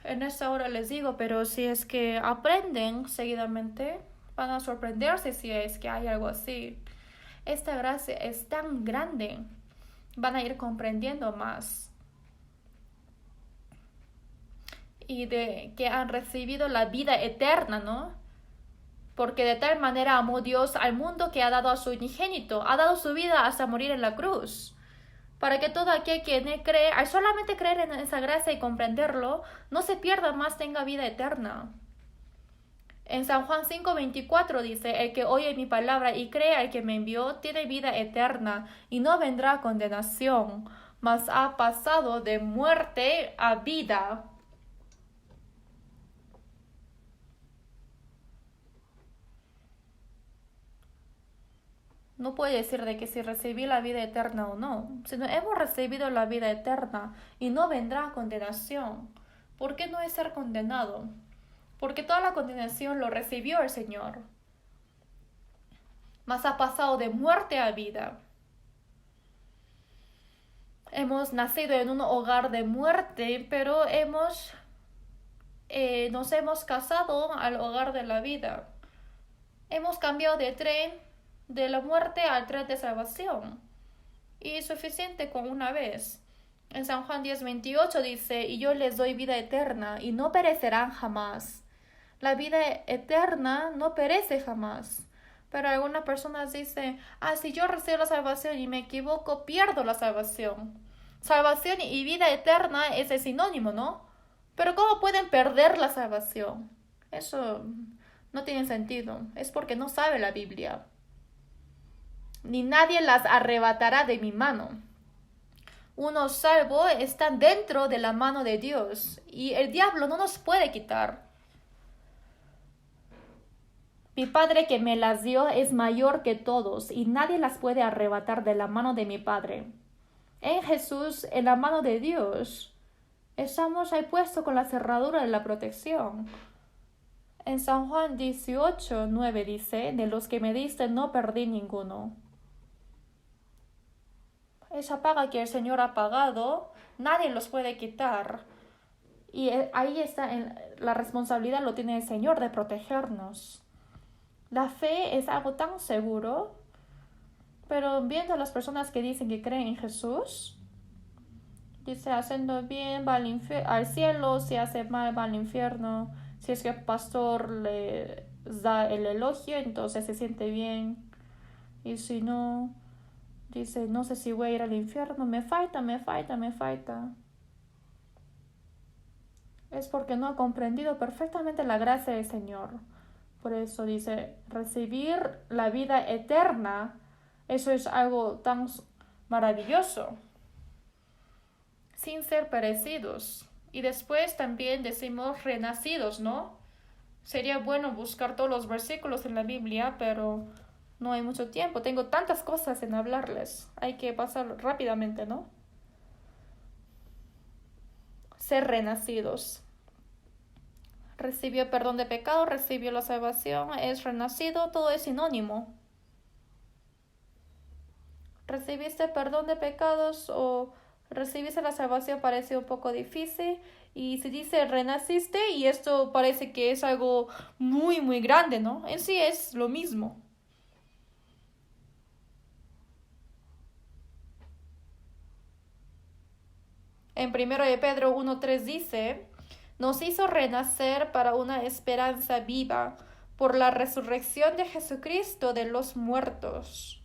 En esta hora les digo, pero si es que aprenden seguidamente, van a sorprenderse si es que hay algo así. Esta gracia es tan grande, van a ir comprendiendo más. Y de que han recibido la vida eterna, ¿no? Porque de tal manera amó Dios al mundo que ha dado a su unigénito, ha dado su vida hasta morir en la cruz. Para que todo aquel que en él cree, al solamente creer en esa gracia y comprenderlo, no se pierda más, tenga vida eterna. En San Juan 5:24 dice, el que oye mi palabra y cree al que me envió, tiene vida eterna y no vendrá a condenación, mas ha pasado de muerte a vida. No puede decir de que si recibí la vida eterna o no, sino hemos recibido la vida eterna y no vendrá condenación. ¿Por qué no es ser condenado? Porque toda la condenación lo recibió el Señor. Mas ha pasado de muerte a vida. Hemos nacido en un hogar de muerte, pero nos hemos casado al hogar de la vida. Hemos cambiado de tren de la muerte al tren de salvación. Y es suficiente con una vez. En San Juan 10:28 dice, y yo les doy vida eterna, y no perecerán jamás. La vida eterna no perece jamás. Pero algunas personas dicen, si yo recibo la salvación y me equivoco, pierdo la salvación. Salvación y vida eterna es el sinónimo, ¿no? Pero ¿cómo pueden perder la salvación? Eso no tiene sentido. Es porque no sabe la Biblia. Ni nadie las arrebatará de mi mano. Uno salvo está dentro de la mano de Dios y el diablo no nos puede quitar. Mi Padre que me las dio es mayor que todos y nadie las puede arrebatar de la mano de mi Padre. En Jesús, en la mano de Dios, estamos ahí puestos con la cerradura de la protección. En San Juan 18:9 dice, de los que me diste no perdí ninguno. Esa paga que el Señor ha pagado, nadie los puede quitar. Y ahí está, la responsabilidad lo tiene el Señor de protegernos. La fe es algo tan seguro, pero viendo a las personas que dicen que creen en Jesús, dice, haciendo bien va al cielo, si hace mal va al infierno. Si es que el pastor le da el elogio, entonces se siente bien. Y si no, dice, no sé si voy a ir al infierno, me falta, me falta, me falta. Es porque no ha comprendido perfectamente la gracia del Señor. Por eso dice, recibir la vida eterna, eso es algo tan maravilloso, sin ser perecidos. Y después también decimos renacidos, ¿no? Sería bueno buscar todos los versículos en la Biblia, pero no hay mucho tiempo. Tengo tantas cosas en hablarles. Hay que pasar rápidamente, ¿no? Ser renacidos. Recibió perdón de pecado, recibió la salvación, es renacido, todo es sinónimo. Recibiste perdón de pecados o recibiste la salvación parece un poco difícil. Y se dice renaciste y esto parece que es algo muy, muy grande, ¿no? En sí es lo mismo. En 1 de Pedro 1:3 dice, nos hizo renacer para una esperanza viva por la resurrección de Jesucristo de los muertos.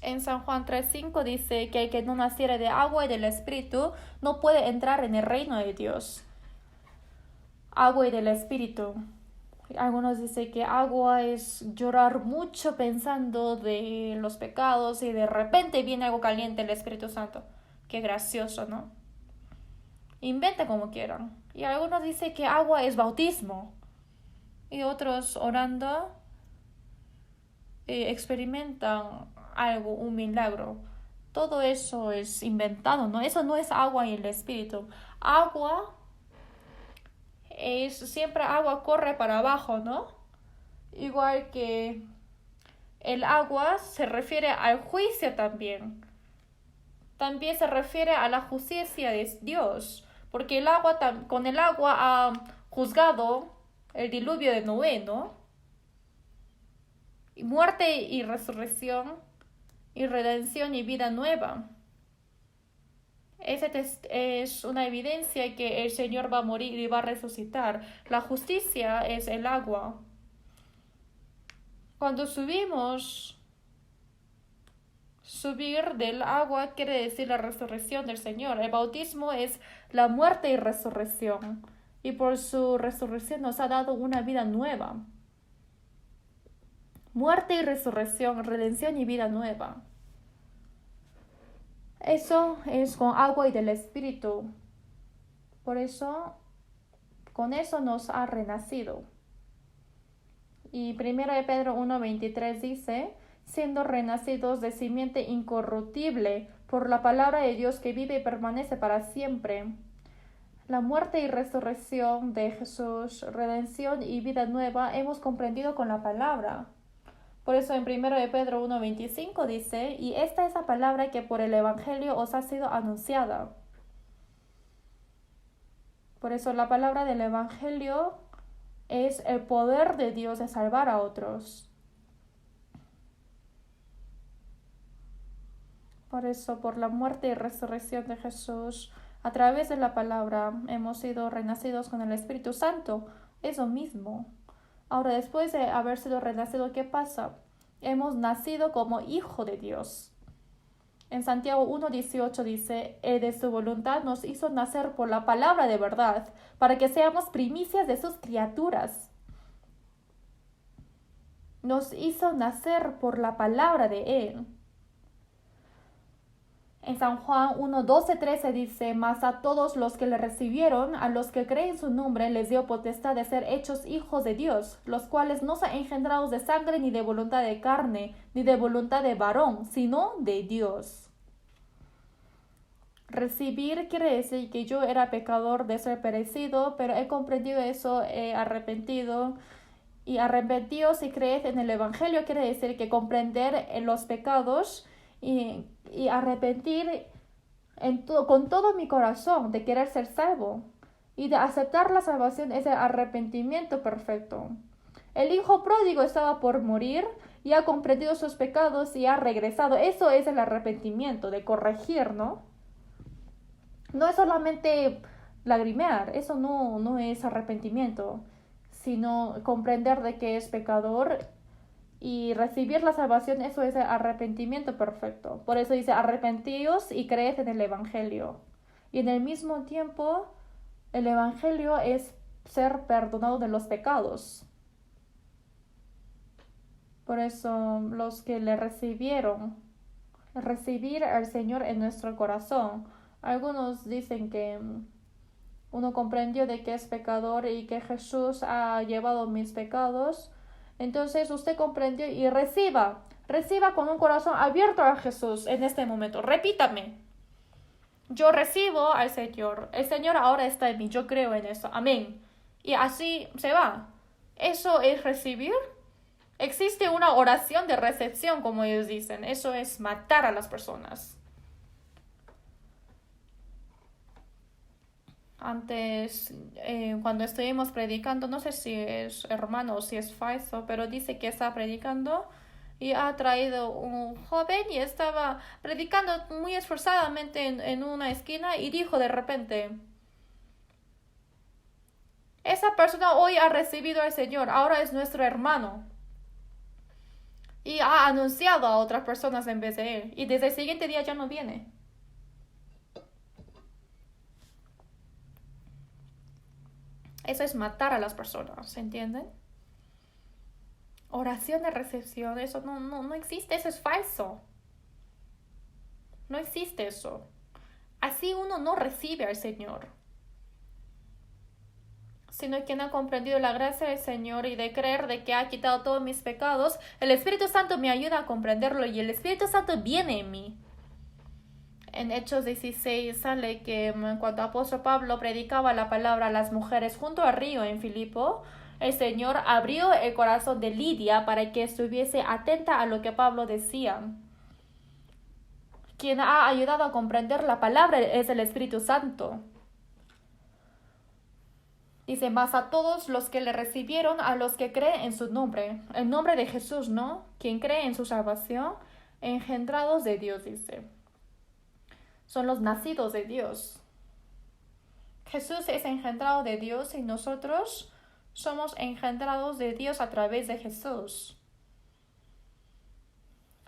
En San Juan 3:5 dice que el que no naciere de agua y del Espíritu no puede entrar en el reino de Dios. Agua y del Espíritu. Algunos dicen que agua es llorar mucho pensando de los pecados y de repente viene algo caliente el Espíritu Santo. Qué gracioso, ¿no? Inventa como quieran. Y algunos dicen que agua es bautismo. Y otros orando experimentan algo, un milagro. Todo eso es inventado, ¿no? Eso no es agua y el Espíritu. Agua es siempre agua corre para abajo, ¿no? Igual que el agua se refiere al juicio también. También se refiere a la justicia de Dios. Porque el agua, con el agua ha juzgado el diluvio de Noé, ¿no? Y muerte y resurrección y redención y vida nueva. Esa es una evidencia que el Señor va a morir y va a resucitar. La justicia es el agua. Cuando subir del agua quiere decir la resurrección del Señor. El bautismo es la muerte y resurrección. Y por su resurrección nos ha dado una vida nueva. Muerte y resurrección, redención y vida nueva. Eso es con agua y del Espíritu. Por eso, con eso nos ha renacido. Y 1 de Pedro 1:23 dice, siendo renacidos de simiente incorruptible por la palabra de Dios que vive y permanece para siempre. La muerte y resurrección de Jesús, redención y vida nueva hemos comprendido con la palabra. Por eso en 1 de Pedro 1:25 dice, y esta es la palabra que por el Evangelio os ha sido anunciada. Por eso la palabra del Evangelio es el poder de Dios de salvar a otros. Por eso, por la muerte y resurrección de Jesús, a través de la palabra hemos sido renacidos con el Espíritu Santo. Eso mismo. Ahora, después de haber sido renacido, ¿qué pasa? Hemos nacido como hijo de Dios. En Santiago 1:18 dice, de su voluntad nos hizo nacer por la palabra de verdad, para que seamos primicias de sus criaturas. Nos hizo nacer por la palabra de Él. En San Juan 1:12-13 dice, mas a todos los que le recibieron, a los que creen su nombre, les dio potestad de ser hechos hijos de Dios, los cuales no son engendrados de sangre, ni de voluntad de carne, ni de voluntad de varón, sino de Dios. Recibir quiere decir que yo era pecador de ser perecido, pero he comprendido eso, he arrepentido. Y arrepentidos y creed en el Evangelio quiere decir que comprender los pecados y arrepentir con todo mi corazón de querer ser salvo y de aceptar la salvación es el arrepentimiento perfecto. El hijo pródigo estaba por morir y ha comprendido sus pecados y ha regresado. Eso es el arrepentimiento, de corregir, ¿no? No es solamente lagrimear. Eso no es arrepentimiento, sino comprender de que es pecador y recibir la salvación. Eso es el arrepentimiento perfecto. Por eso dice, arrepentíos y creed en el Evangelio. Y en el mismo tiempo, el Evangelio es ser perdonado de los pecados. Por eso los que le recibieron, recibir al Señor en nuestro corazón. Algunos dicen que uno comprendió de que es pecador y que Jesús ha llevado mis pecados. Entonces usted comprendió y reciba con un corazón abierto a Jesús en este momento. Repítame. Yo recibo al Señor. El Señor ahora está en mí. Yo creo en eso. Amén. Y así se va. Eso es recibir. Existe una oración de recepción, como ellos dicen. Eso es matar a las personas. Antes, cuando estuvimos predicando, no sé si es hermano o si es falso, pero dice que está predicando y ha traído un joven y estaba predicando muy esforzadamente en una esquina y dijo de repente, esa persona hoy ha recibido al Señor, ahora es nuestro hermano. Y ha anunciado a otras personas en vez de él. Y desde el siguiente día ya no viene. Eso es matar a las personas, ¿entienden? Oración de recepción, eso no existe, eso es falso. No existe eso. Así uno no recibe al Señor. Sino quien ha comprendido la gracia del Señor y de creer de que ha quitado todos mis pecados, el Espíritu Santo me ayuda a comprenderlo y el Espíritu Santo viene en mí. En Hechos 16 sale que cuando apóstol Pablo predicaba la palabra a las mujeres junto al río en Filipo, el Señor abrió el corazón de Lidia para que estuviese atenta a lo que Pablo decía. Quien ha ayudado a comprender la palabra es el Espíritu Santo. Dice, más a todos los que le recibieron, a los que creen en su nombre, el nombre de Jesús, ¿no? Quien cree en su salvación, engendrados de Dios, dice. Son los nacidos de Dios. Jesús es engendrado de Dios y nosotros somos engendrados de Dios a través de Jesús,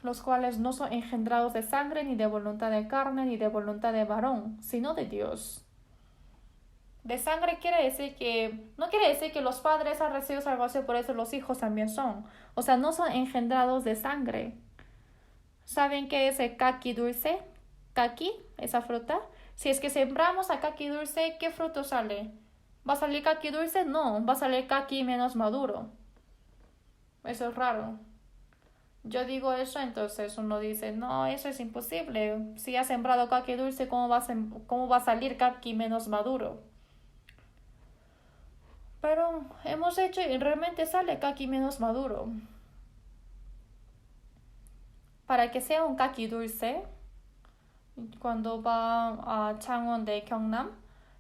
los cuales no son engendrados de sangre, ni de voluntad de carne, ni de voluntad de varón, sino de Dios. De sangre no quiere decir que los padres han recibido salvación, por eso los hijos también son. O sea, no son engendrados de sangre. ¿Saben qué es el caqui dulce? Caqui, esa fruta. Si es que sembramos a caqui dulce, ¿qué fruto sale? ¿Va a salir caqui dulce? No, va a salir caqui menos maduro. Eso es raro. Yo digo eso, entonces uno dice, no, eso es imposible. Si ha sembrado caqui dulce, ¿cómo va a salir caqui menos maduro? Pero hemos hecho y realmente sale caqui menos maduro. Para que sea un caqui dulce, cuando va a Changwon de Gyeongnam,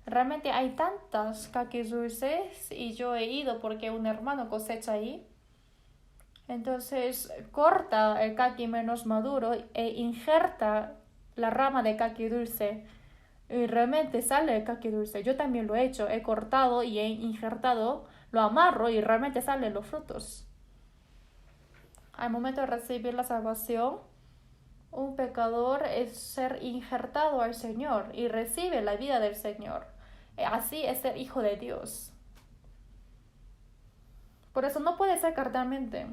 realmente hay tantas kakis dulces y yo he ido porque un hermano cosecha ahí. Entonces corta el kaki menos maduro e injerta la rama de kaki dulce y realmente sale el kaki dulce. Yo también lo he hecho, he cortado y he injertado, lo amarro y realmente salen los frutos. Al momento de recibir la salvación, un pecador es ser injertado al Señor y recibe la vida del Señor. Así es ser hijo de Dios. Por eso no puede ser carnalmente.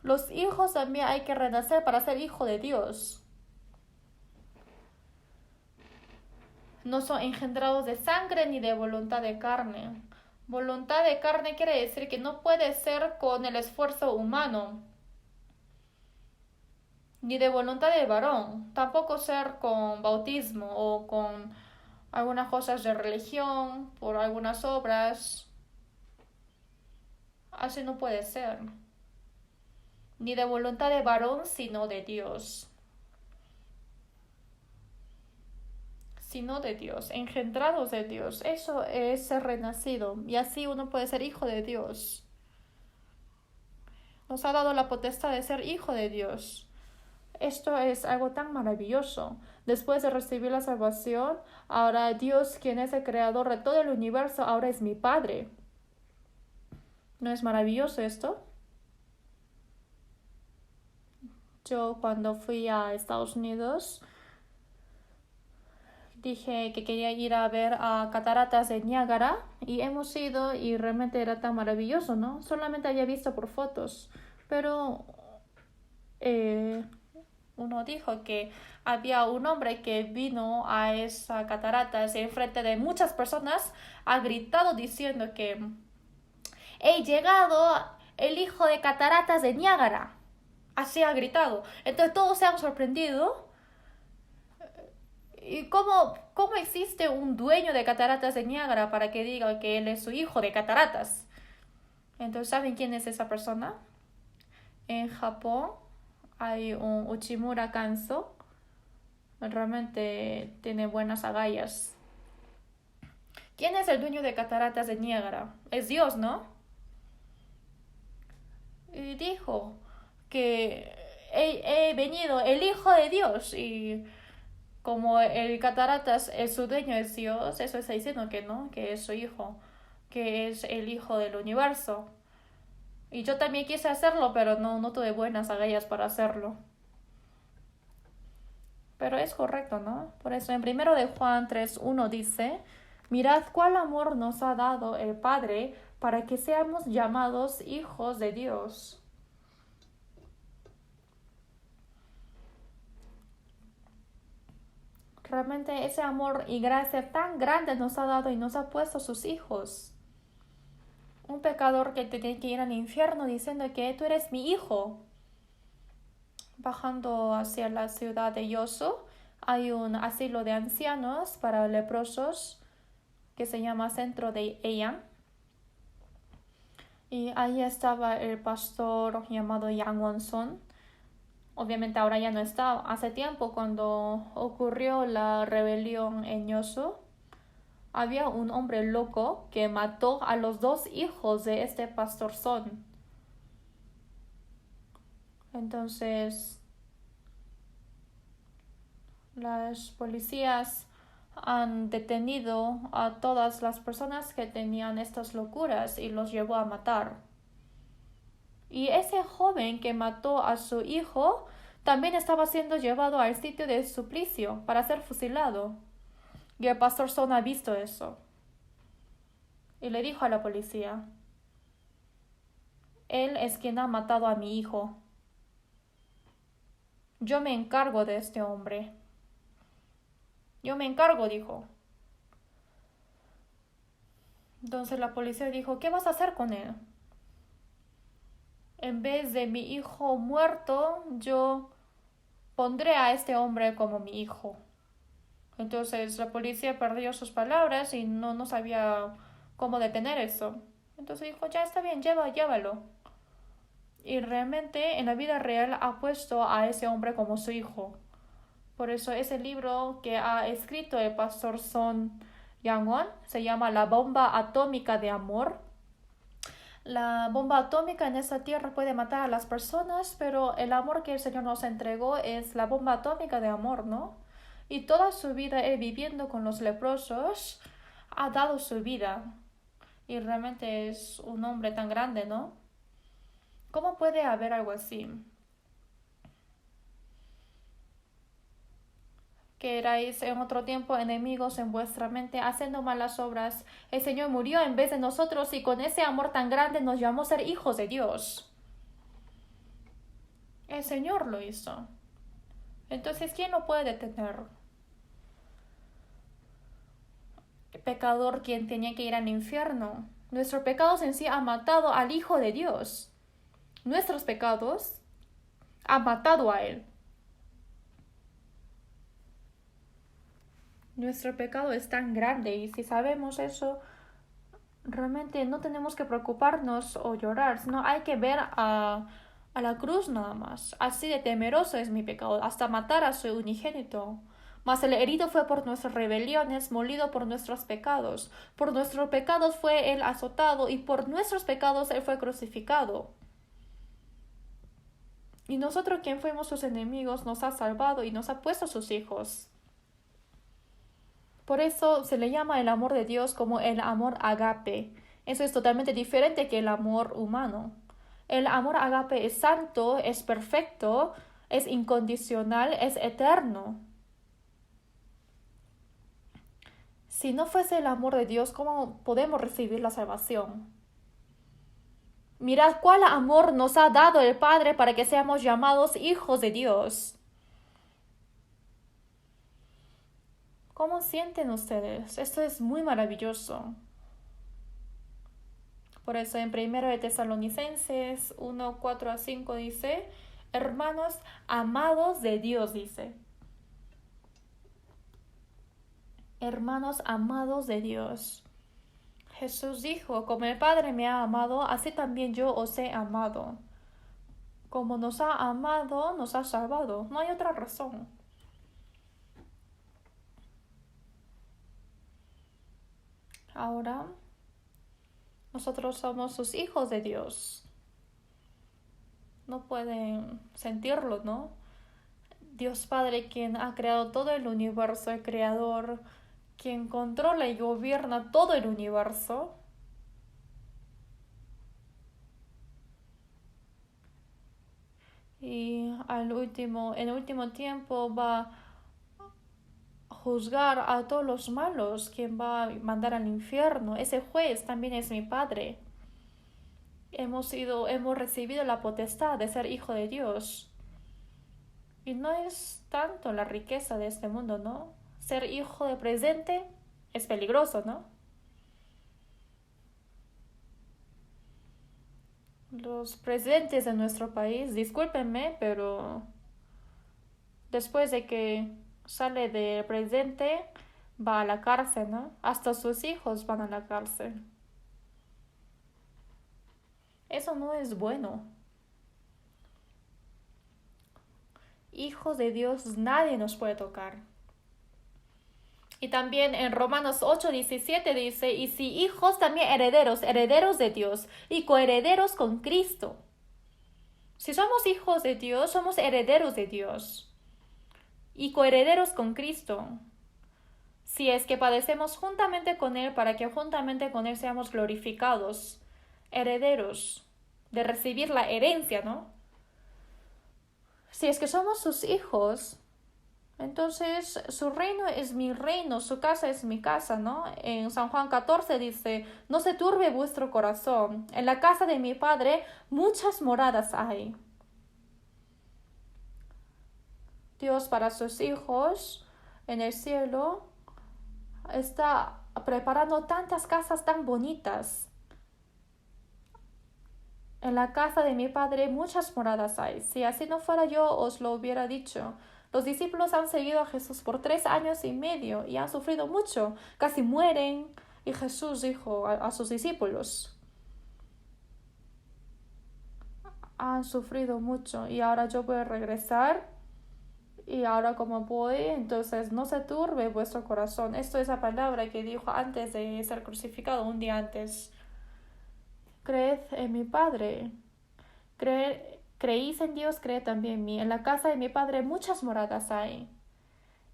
Los hijos también hay que renacer para ser hijo de Dios. No son engendrados de sangre ni de voluntad de carne. Voluntad de carne quiere decir que no puede ser con el esfuerzo humano, ni de voluntad de varón, tampoco ser con bautismo o con algunas cosas de religión, por algunas obras. Así no puede ser. Ni de voluntad de varón, sino de Dios. Sino de Dios, engendrados de Dios. Eso es ser renacido. Y así uno puede ser hijo de Dios. Nos ha dado la potestad de ser hijo de Dios. esto es algo tan maravilloso. Después de recibir la salvación, ahora Dios, quien es el creador de todo el universo, ahora es mi Padre. ¿No es maravilloso esto? Yo cuando fui a Estados Unidos dije que quería ir a ver a cataratas de Niágara y hemos ido y realmente era tan maravilloso, ¿no? Solamente había visto por fotos, pero uno dijo que había un hombre que vino a esa cataratas en frente de muchas personas, ha gritado diciendo que he llegado el hijo de cataratas de Niágara. Así ha gritado. Entonces todos se han sorprendido. ¿Y cómo existe un dueño de cataratas de Niágara para que diga que él es su hijo de cataratas? Entonces, ¿saben quién es esa persona? En Japón hay un Uchimura Kanso. Realmente tiene buenas agallas. ¿Quién es el dueño de cataratas de Niágara? Es Dios, ¿no? Y dijo que he venido el hijo de Dios y como el cataratas es su dueño es Dios, eso está diciendo que no, que es su hijo, que es el hijo del universo. Y yo también quise hacerlo, pero no tuve buenas agallas para hacerlo. Pero es correcto, ¿no? Por eso en 1 de Juan 3:1 dice, mirad cuál amor nos ha dado el Padre para que seamos llamados hijos de Dios. Realmente ese amor y gracia tan grande nos ha dado y nos ha puesto sus hijos. Un pecador que tenía que ir al infierno diciendo que tú eres mi hijo. Bajando hacia la ciudad de Yosu, hay un asilo de ancianos para leprosos que se llama Centro de Heian. Y ahí estaba el pastor llamado Yang Won-son. Obviamente ahora ya no está. Hace tiempo cuando ocurrió la rebelión en Yosu, había un hombre loco que mató a los 2 hijos de este pastor Son. Entonces, las policías han detenido a todas las personas que tenían estas locuras y los llevó a matar. Y ese joven que mató a su hijo también estaba siendo llevado al sitio de suplicio para ser fusilado. Y el pastor Son ha visto eso. Y le dijo a la policía, él es quien ha matado a mi hijo. Yo me encargo de este hombre. Yo me encargo, dijo. Entonces la policía dijo, ¿qué vas a hacer con él? En vez de mi hijo muerto, yo pondré a este hombre como mi hijo. Entonces la policía perdió sus palabras y no sabía cómo detener eso. Entonces dijo, ya está bien, llévalo. Y realmente en la vida real ha puesto a ese hombre como su hijo. Por eso ese libro que ha escrito el pastor Son Yang-won se llama La bomba atómica de amor. La bomba atómica en esta tierra puede matar a las personas, pero el amor que el Señor nos entregó es la bomba atómica de amor, ¿no? Y toda su vida él viviendo con los leprosos ha dado su vida. Y realmente es un hombre tan grande, ¿no? ¿Cómo puede haber algo así? Que erais en otro tiempo enemigos en vuestra mente, haciendo malas obras. El Señor murió en vez de nosotros y con ese amor tan grande nos llamó a ser hijos de Dios. El Señor lo hizo. Entonces, ¿quién lo puede detener? El pecador quien tenía que ir al infierno. Nuestros pecados en sí han matado al Hijo de Dios. Nuestros pecados han matado a Él. Nuestro pecado es tan grande y si sabemos eso, realmente no tenemos que preocuparnos o llorar, sino hay que ver a la cruz nada más. Así de temeroso es mi pecado, hasta matar a su unigénito. Mas el herido fue por nuestras rebeliones, molido por nuestros pecados. Por nuestros pecados fue él azotado y por nuestros pecados él fue crucificado. Y nosotros, quien fuimos sus enemigos, nos ha salvado y nos ha puesto sus hijos. Por eso se le llama el amor de Dios como el amor agape. Eso es totalmente diferente que el amor humano. El amor agape es santo, es perfecto, es incondicional, es eterno. Si no fuese el amor de Dios, ¿cómo podemos recibir la salvación? Mirad cuál amor nos ha dado el Padre para que seamos llamados hijos de Dios. ¿Cómo sienten ustedes? Esto es muy maravilloso. Por eso en 1 de Tesalonicenses 1, 4 a 5 dice, hermanos amados de Dios, dice. Hermanos amados de Dios. Jesús dijo, como el Padre me ha amado, así también yo os he amado. Como nos ha amado, nos ha salvado. No hay otra razón. Ahora, nosotros somos sus hijos de Dios. No pueden sentirlo, ¿no? Dios Padre, quien ha creado todo el universo, el Creador, quien controla y gobierna todo el universo, y en el último tiempo va a juzgar a todos los malos, quien va a mandar al infierno. Ese juez también es mi Padre. Hemos recibido la potestad de ser hijo de Dios. Y no es tanto la riqueza de este mundo, ¿no? Ser hijo de presente es peligroso, ¿no? Los presidentes de nuestro país, discúlpenme, pero después de que sale del presidente, va a la cárcel, ¿no? Hasta sus hijos van a la cárcel. Eso no es bueno. Hijos de Dios, nadie nos puede tocar. Y también en Romanos 8:17 dice, y si hijos también herederos, herederos de Dios y coherederos con Cristo. Si somos hijos de Dios, somos herederos de Dios y coherederos con Cristo. Si es que padecemos juntamente con Él para que juntamente con Él seamos glorificados, herederos de recibir la herencia, ¿no? Si es que somos sus hijos, entonces su reino es mi reino, su casa es mi casa, ¿no? En San Juan 14 dice, no se turbe vuestro corazón, en la casa de mi Padre muchas moradas hay. Dios para sus hijos en el cielo está preparando tantas casas tan bonitas. En la casa de mi Padre muchas moradas hay. Si así no fuera yo os lo hubiera dicho. Los discípulos han seguido a Jesús por 3 años y medio y han sufrido mucho. Casi mueren. Y Jesús dijo a sus discípulos, han sufrido mucho y ahora yo voy a regresar. Y ahora como voy, entonces no se turbe vuestro corazón. Esto es la palabra que dijo antes de ser crucificado, un día antes. Creed en mi Padre. Creéis en Dios, creed también en mí. En la casa de mi Padre muchas moradas hay.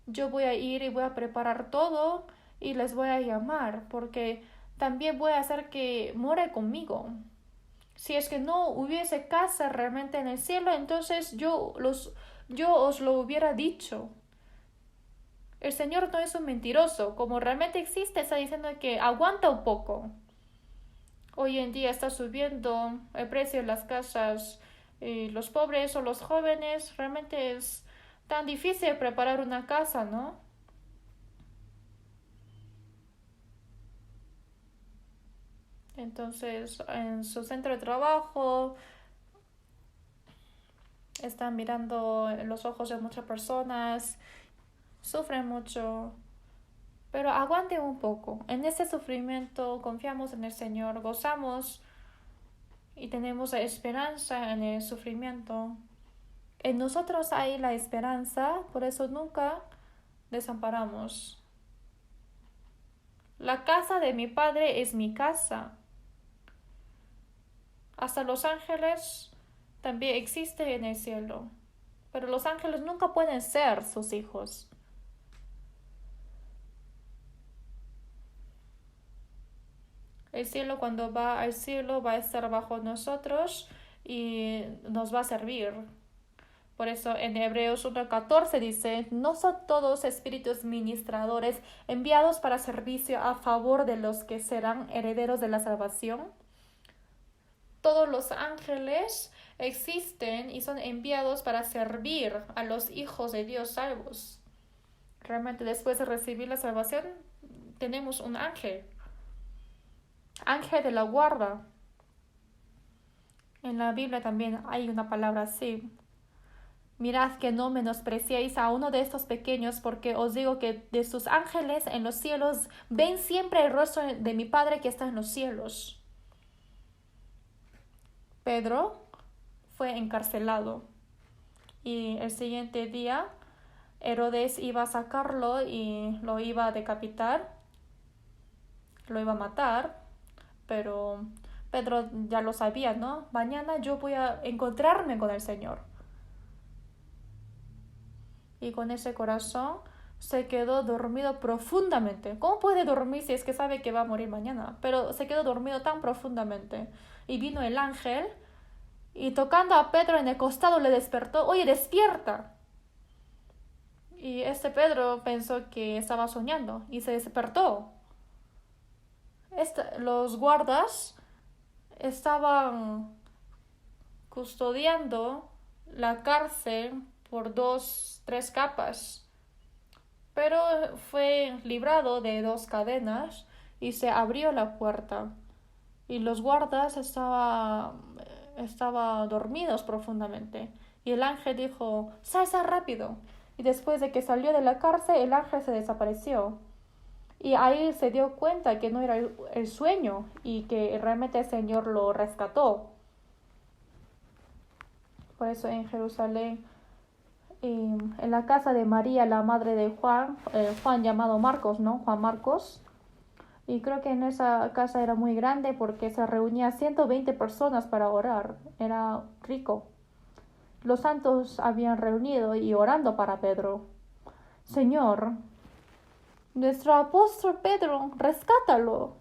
Yo voy a ir y voy a preparar todo y les voy a llamar, porque también voy a hacer que more conmigo. Si es que no hubiese casa realmente en el cielo, entonces yo os lo hubiera dicho. El Señor no es un mentiroso, como realmente existe, está diciendo que aguanta un poco. Hoy en día está subiendo el precio de las casas y los pobres o los jóvenes, realmente es tan difícil preparar una casa, ¿no? Entonces, en su centro de trabajo están mirando en los ojos de muchas personas, sufren mucho, pero aguanten un poco. En ese sufrimiento confiamos en el Señor, gozamos y tenemos la esperanza en el sufrimiento. En nosotros hay la esperanza, por eso nunca desamparamos. La casa de mi Padre es mi casa. Hasta los ángeles también existe en el cielo. Pero los ángeles nunca pueden ser sus hijos. El cielo, cuando va al cielo, va a estar bajo nosotros y nos va a servir. Por eso en Hebreos 1:14 dice, no son todos espíritus ministradores enviados para servicio a favor de los que serán herederos de la salvación. Todos los ángeles existen y son enviados para servir a los hijos de Dios salvos. Realmente después de recibir la salvación tenemos un ángel, ángel de la guarda. En la Biblia también hay una palabra así. Mirad que no menospreciéis a uno de estos pequeños, porque os digo que de sus ángeles en los cielos ven siempre el rostro de mi Padre que está en los cielos. Pedro fue encarcelado y el siguiente día Herodes iba a sacarlo y lo iba a decapitar, lo iba a matar, pero Pedro ya lo sabía, ¿no? Mañana yo voy a encontrarme con el Señor. Y con ese corazón se quedó dormido profundamente. ¿Cómo puede dormir si es que sabe que va a morir mañana? Pero se quedó dormido tan profundamente. Y vino el ángel y tocando a Pedro en el costado le despertó. Oye, despierta. Y Pedro pensó que estaba soñando y se despertó. Los guardas estaban custodiando la cárcel por 3 capas, pero fue librado de 2 cadenas y se abrió la puerta y los guardas estaban dormidos profundamente y el ángel dijo, sal rápido, y después de que salió de la cárcel el ángel se desapareció y ahí se dio cuenta que no era el sueño y que realmente el Señor lo rescató. Por eso en Jerusalén, en la casa de María, la madre de Juan, Juan llamado Marcos, ¿no? Juan Marcos. Y creo que en esa casa era muy grande porque se reunía 120 personas para orar. Era rico. Los santos habían reunido y orando para Pedro. Señor, nuestro apóstol Pedro, rescátalo.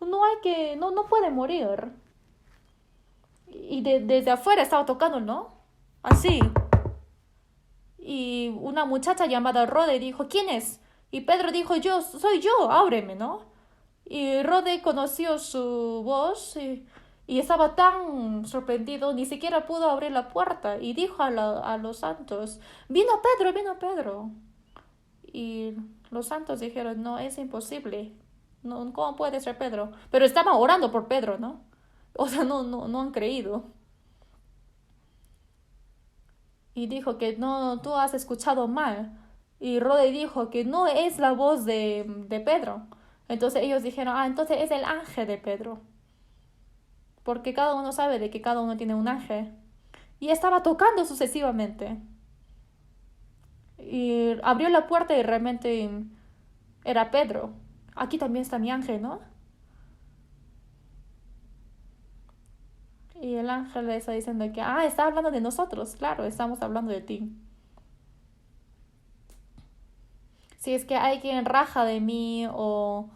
No puede morir. Y desde afuera estaba tocando, ¿no? Así. Y una muchacha llamada Rode dijo, ¿quién es? Y Pedro dijo, soy yo, ábreme, ¿no? Y Rode conoció su voz y estaba tan sorprendido, ni siquiera pudo abrir la puerta. Y dijo a los santos, vino Pedro. Y los santos dijeron, no, es imposible. No, ¿cómo puede ser Pedro? Pero estaban orando por Pedro, ¿no? O sea, no han creído. Y dijo que no, tú has escuchado mal. Y Rode dijo que no es la voz de Pedro. Entonces ellos dijeron, entonces es el ángel de Pedro. Porque cada uno sabe de que cada uno tiene un ángel. Y estaba tocando sucesivamente. Y abrió la puerta y realmente era Pedro. Aquí también está mi ángel, ¿no? Y el ángel le está diciendo que, está hablando de nosotros. Claro, estamos hablando de ti. Si es que alguien raja de mí o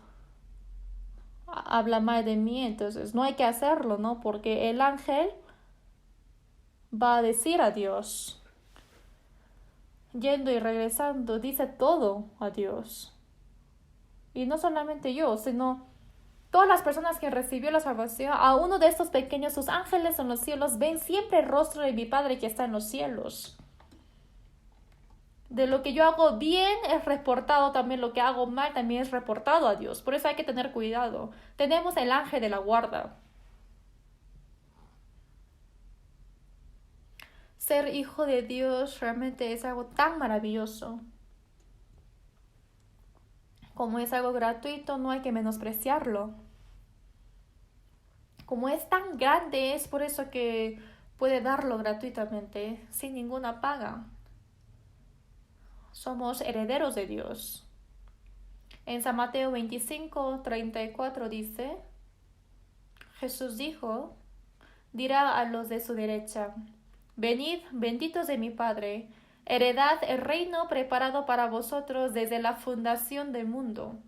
habla mal de mí, entonces no hay que hacerlo, ¿no? Porque el ángel va a decir a Dios. Yendo y regresando, dice todo a Dios. Y no solamente yo, sino todas las personas que recibió la salvación, a uno de estos pequeños, sus ángeles en los cielos, ven siempre el rostro de mi Padre que está en los cielos. De lo que yo hago bien es reportado, también lo que hago mal también es reportado a Dios. Por eso hay que tener cuidado. Tenemos el ángel de la guarda. Ser hijo de Dios realmente es algo tan maravilloso. Como es algo gratuito, no hay que menospreciarlo. Como es tan grande, es por eso que puede darlo gratuitamente, sin ninguna paga. Somos herederos de Dios. En San Mateo 25:34 dice, Jesús dijo, dirá a los de su derecha, Venid, benditos de mi Padre, heredad el reino preparado para vosotros desde la fundación del mundo.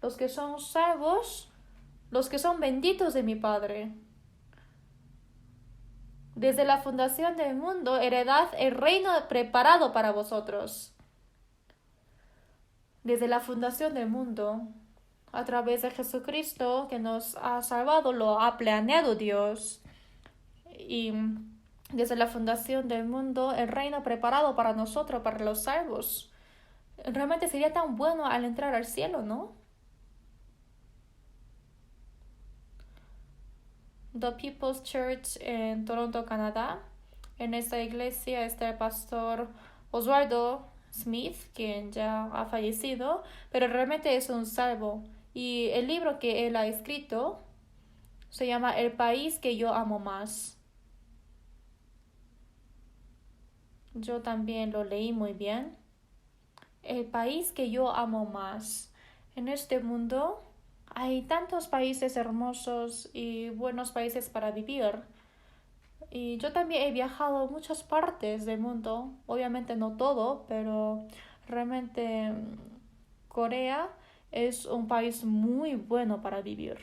Los que son salvos, los que son benditos de mi Padre. Desde la fundación del mundo, heredad el reino preparado para vosotros. Desde la fundación del mundo, a través de Jesucristo que nos ha salvado, lo ha planeado Dios. Y desde la fundación del mundo, el reino preparado para nosotros, para los salvos. Realmente sería tan bueno al entrar al cielo, ¿no? The People's Church en Toronto, Canadá. En esta iglesia está el pastor Oswaldo Smith, quien ya ha fallecido, pero realmente es un salvo. Y el libro que él ha escrito se llama El país que yo amo más. Yo también lo leí muy bien. El país que yo amo más. En este mundo hay tantos países hermosos y buenos países para vivir. Y yo también he viajado a muchas partes del mundo. Obviamente no todo, pero realmente Corea es un país muy bueno para vivir.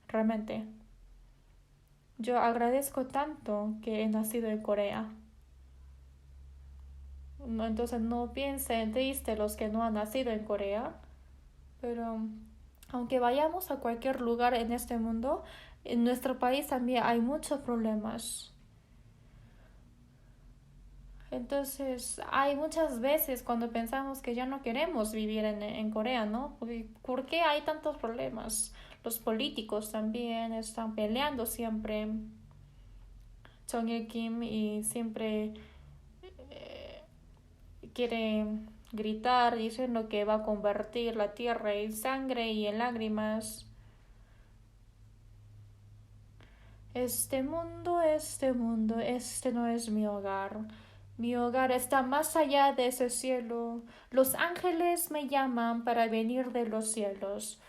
Realmente. Yo agradezco tanto que he nacido en Corea. No, entonces no piensen triste los que no han nacido en Corea, pero aunque vayamos a cualquier lugar en este mundo, en nuestro país también hay muchos problemas. Entonces hay muchas veces cuando pensamos que ya no queremos vivir en Corea, ¿no? ¿Por qué hay tantos problemas? Los políticos también están peleando siempre. Jong Il-kim y siempre quiere gritar diciendo que va a convertir la tierra en sangre y en lágrimas. Este mundo, este no es mi hogar. Mi hogar está más allá de ese cielo. Los ángeles me llaman para venir de los cielos.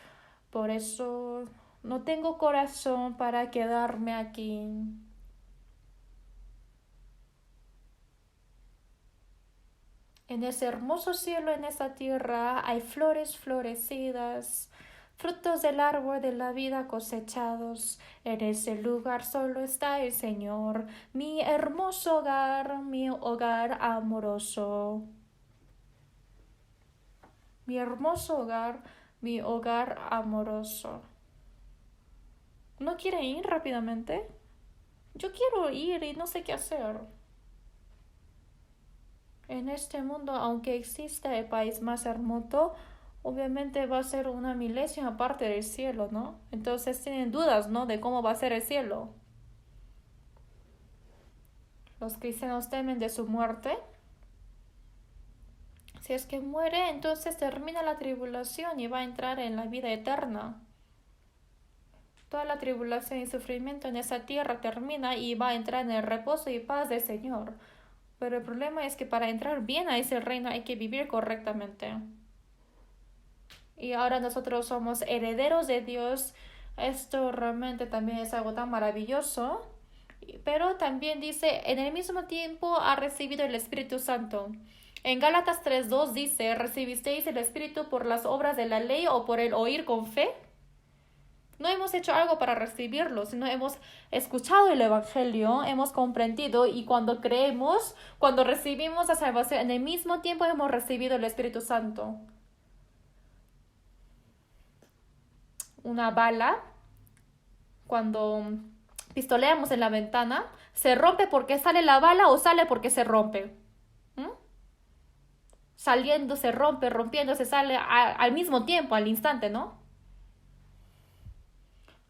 Por eso no tengo corazón para quedarme aquí. En ese hermoso cielo, en esa tierra, hay flores florecidas, frutos del árbol de la vida cosechados. En ese lugar solo está el Señor, mi hermoso hogar, mi hogar amoroso. Mi hermoso hogar, mi hogar amoroso. ¿No quieren ir rápidamente? Yo quiero ir y no sé qué hacer. En este mundo, aunque exista el país más hermoso, obviamente va a ser una milésima parte del cielo, ¿no? Entonces tienen dudas, ¿no? De cómo va a ser el cielo. Los cristianos temen de su muerte. Si es que muere, entonces termina la tribulación y va a entrar en la vida eterna. Toda la tribulación y sufrimiento en esa tierra termina y va a entrar en el reposo y paz del Señor. Pero el problema es que para entrar bien a ese reino hay que vivir correctamente. Y ahora nosotros somos herederos de Dios. Esto realmente también es algo tan maravilloso. Pero también dice, en el mismo tiempo ha recibido el Espíritu Santo. En Gálatas 3:2 dice, ¿recibisteis el Espíritu por las obras de la ley o por el oír con fe? No hemos hecho algo para recibirlo, sino hemos escuchado el Evangelio, hemos comprendido y cuando creemos, cuando recibimos la salvación, en el mismo tiempo hemos recibido el Espíritu Santo. Una bala, cuando pistoleamos en la ventana, ¿se rompe porque sale la bala o sale porque se rompe? Saliendo se rompe, rompiendo se sale al mismo tiempo, al instante, ¿no?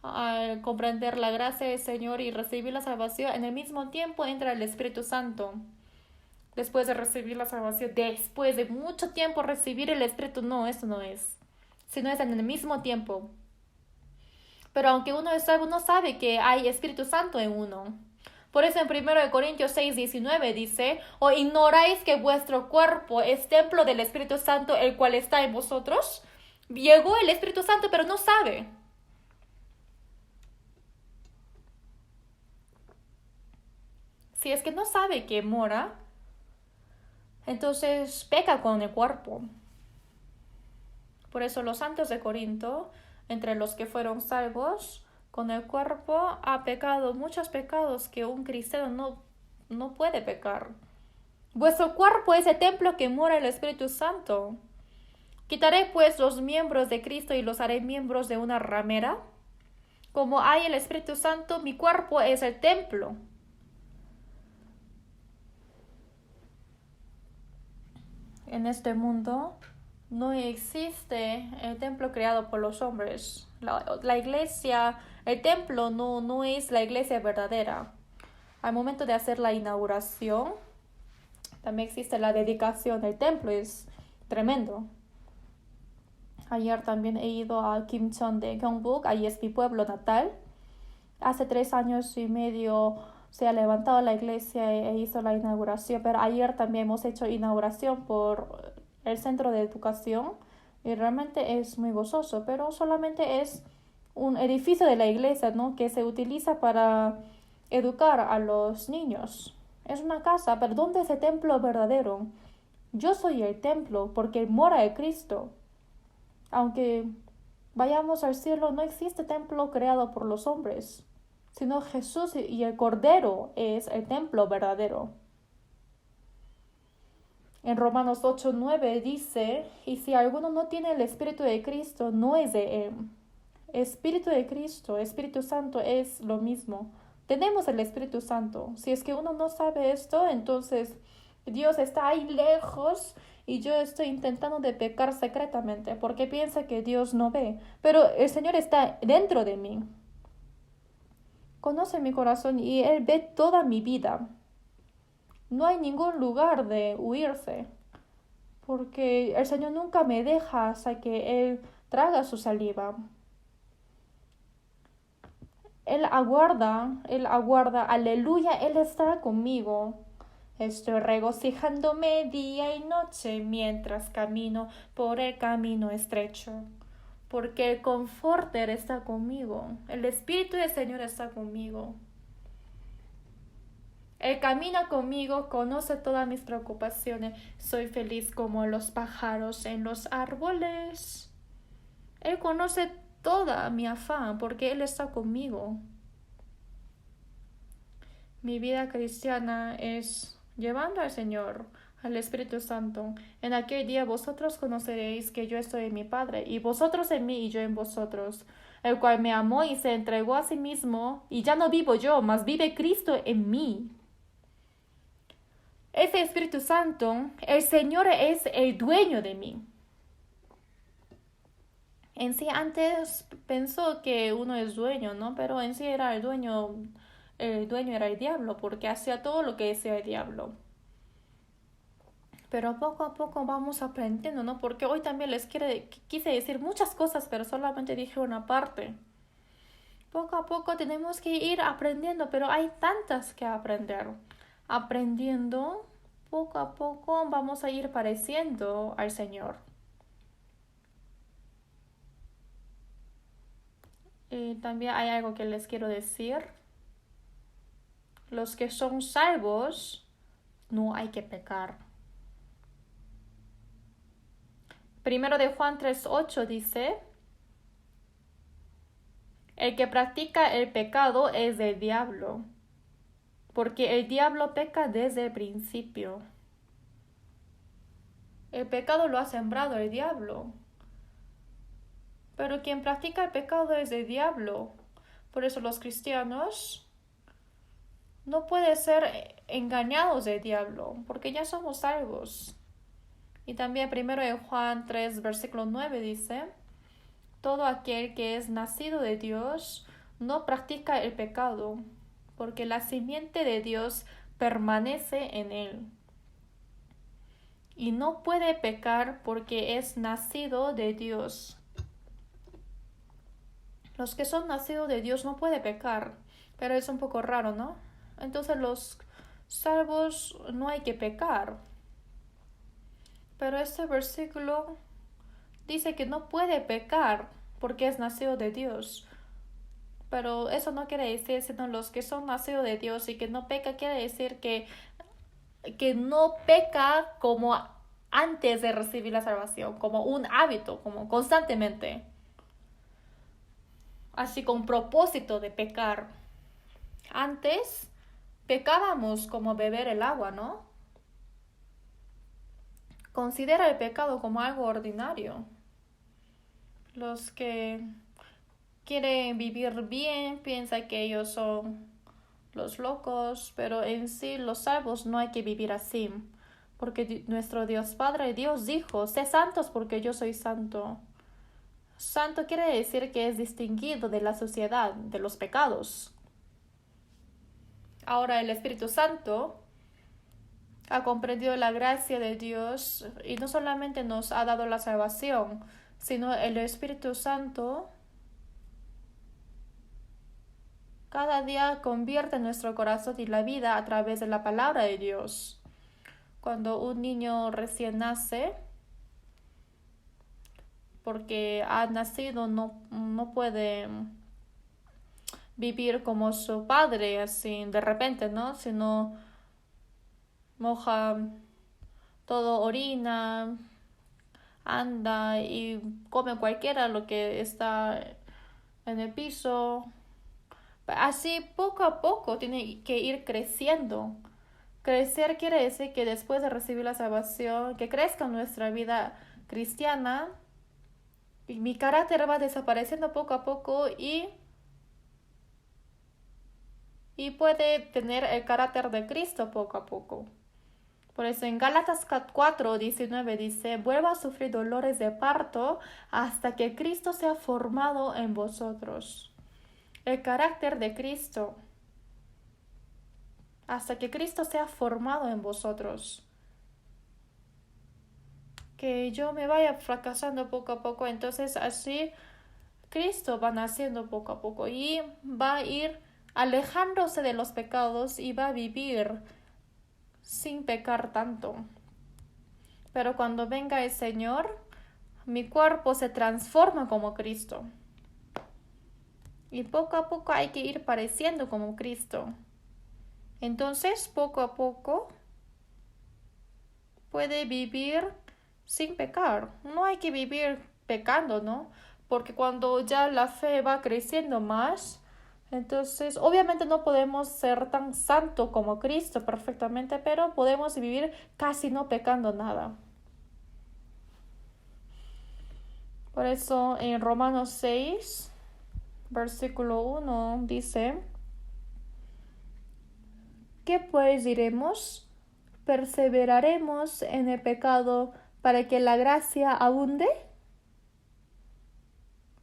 Al comprender la gracia del Señor y recibir la salvación, en el mismo tiempo entra el Espíritu Santo. Después de recibir la salvación, después de mucho tiempo recibir el Espíritu, no, eso no es. Sino es en el mismo tiempo. Pero aunque uno es salvo, no sabe que hay Espíritu Santo en uno. Por eso en 1 Corintios 6:19 dice, ¿o ignoráis que vuestro cuerpo es templo del Espíritu Santo, el cual está en vosotros? Llegó el Espíritu Santo, pero no sabe. Si es que no sabe que mora, entonces peca con el cuerpo. Por eso los santos de Corinto, entre los que fueron salvos, con el cuerpo ha pecado muchos pecados que un cristiano no puede pecar. Vuestro cuerpo es el templo que mora el Espíritu Santo. Quitaré pues los miembros de Cristo y los haré miembros de una ramera. Como hay el Espíritu Santo, mi cuerpo es el templo. En este mundo no existe el templo creado por los hombres. La iglesia, el templo no es la iglesia verdadera. Al momento de hacer la inauguración, también existe la dedicación del templo, es tremendo. Ayer también he ido a Kimcheon de Gyeongbuk, ahí es mi pueblo natal. Hace 3 años y medio se ha levantado la iglesia e hizo la inauguración, pero ayer también hemos hecho inauguración por el centro de educación y realmente es muy gozoso, pero solamente es un edificio de la iglesia, ¿no? Que se utiliza para educar a los niños. Es una casa, pero ¿dónde es el templo verdadero? Yo soy el templo porque mora el Cristo. Aunque vayamos al cielo, no existe templo creado por los hombres, sino Jesús y el Cordero es el templo verdadero. En Romanos 8:9 dice, y si alguno no tiene el Espíritu de Cristo, no es de él. Espíritu de Cristo, Espíritu Santo es lo mismo. Tenemos el Espíritu Santo. Si es que uno no sabe esto, entonces Dios está ahí lejos y yo estoy intentando de pecar secretamente porque piensa que Dios no ve. Pero el Señor está dentro de mí. Conoce mi corazón y Él ve toda mi vida. No hay ningún lugar de huirse porque el Señor nunca me deja hasta que Él traga su saliva. Él aguarda, aleluya, Él está conmigo. Estoy regocijándome día y noche mientras camino por el camino estrecho, porque el Comforter está conmigo, el Espíritu del Señor está conmigo. Él camina conmigo, conoce todas mis preocupaciones, soy feliz como los pájaros en los árboles. Él conoce toda mi afán porque Él está conmigo. Mi vida cristiana es llevando al Señor, al Espíritu Santo. En aquel día vosotros conoceréis que yo estoy en mi Padre, y vosotros en mí y yo en vosotros, el cual me amó y se entregó a sí mismo, y ya no vivo yo, mas vive Cristo en mí. Ese Espíritu Santo, el Señor es el dueño de mí. En sí antes pensó que uno es dueño, ¿no? Pero en sí era el dueño era el diablo, porque hacía todo lo que decía el diablo. Pero poco a poco vamos aprendiendo, ¿no? Porque hoy también quise decir muchas cosas, pero solamente dije una parte. Poco a poco tenemos que ir aprendiendo, pero hay tantas que aprender. Aprendiendo, poco a poco vamos a ir pareciendo al Señor. Y también hay algo que les quiero decir. Los que son salvos, no hay que pecar. Primero de Juan 3:8 dice, el que practica el pecado es del diablo, porque el diablo peca desde el principio. El pecado lo ha sembrado el diablo, pero quien practica el pecado es del diablo. Por eso los cristianos no pueden ser engañados del diablo, porque ya somos salvos. Y también primero en Juan 3, versículo 9 dice, todo aquel que es nacido de Dios no practica el pecado, porque la simiente de Dios permanece en él. Y no puede pecar porque es nacido de Dios. Los que son nacidos de Dios no pueden pecar, pero es un poco raro, ¿no? Entonces los salvos no hay que pecar. Pero este versículo dice que no puede pecar porque es nacido de Dios. Pero eso no quiere decir, sino los que son nacidos de Dios y que no peca, quiere decir que no peca como antes de recibir la salvación, como un hábito, como constantemente, así con propósito de pecar. Antes pecábamos como beber el agua, ¿no? Considera el pecado como algo ordinario. Los que quieren vivir bien piensan que ellos son los locos, pero en sí los salvos no hay que vivir así, porque nuestro Dios Padre, Dios dijo, sé santos porque yo soy santo. Santo quiere decir que es distinguido de la sociedad, de los pecados. Ahora el Espíritu Santo ha comprendido la gracia de Dios y no solamente nos ha dado la salvación, sino el Espíritu Santo cada día convierte nuestro corazón y la vida a través de la palabra de Dios. Cuando un niño recién nace, porque ha nacido, no puede vivir como su padre, así de repente, ¿no? Sino moja todo, orina, anda y come cualquiera lo que está en el piso. Así poco a poco tiene que ir creciendo. Crecer quiere decir que después de recibir la salvación, que crezca nuestra vida cristiana, y mi carácter va desapareciendo poco a poco y puede tener el carácter de Cristo poco a poco. Por eso en Gálatas 4:19 dice, vuelva a sufrir dolores de parto hasta que Cristo sea formado en vosotros. El carácter de Cristo, hasta que Cristo sea formado en vosotros. Que yo me vaya fracasando poco a poco, entonces así Cristo va naciendo poco a poco y va a ir alejándose de los pecados y va a vivir sin pecar tanto. Pero cuando venga el Señor, mi cuerpo se transforma como Cristo. Y poco a poco hay que ir pareciendo como Cristo. Entonces, poco a poco, puede vivir sin pecar. No hay que vivir pecando, ¿no? Porque cuando ya la fe va creciendo más, entonces obviamente no podemos ser tan santo como Cristo perfectamente, pero podemos vivir casi no pecando nada. Por eso en Romanos 6, versículo 1 dice, ¿qué pues diremos? ¿Perseveraremos en el pecado para que la gracia abunde?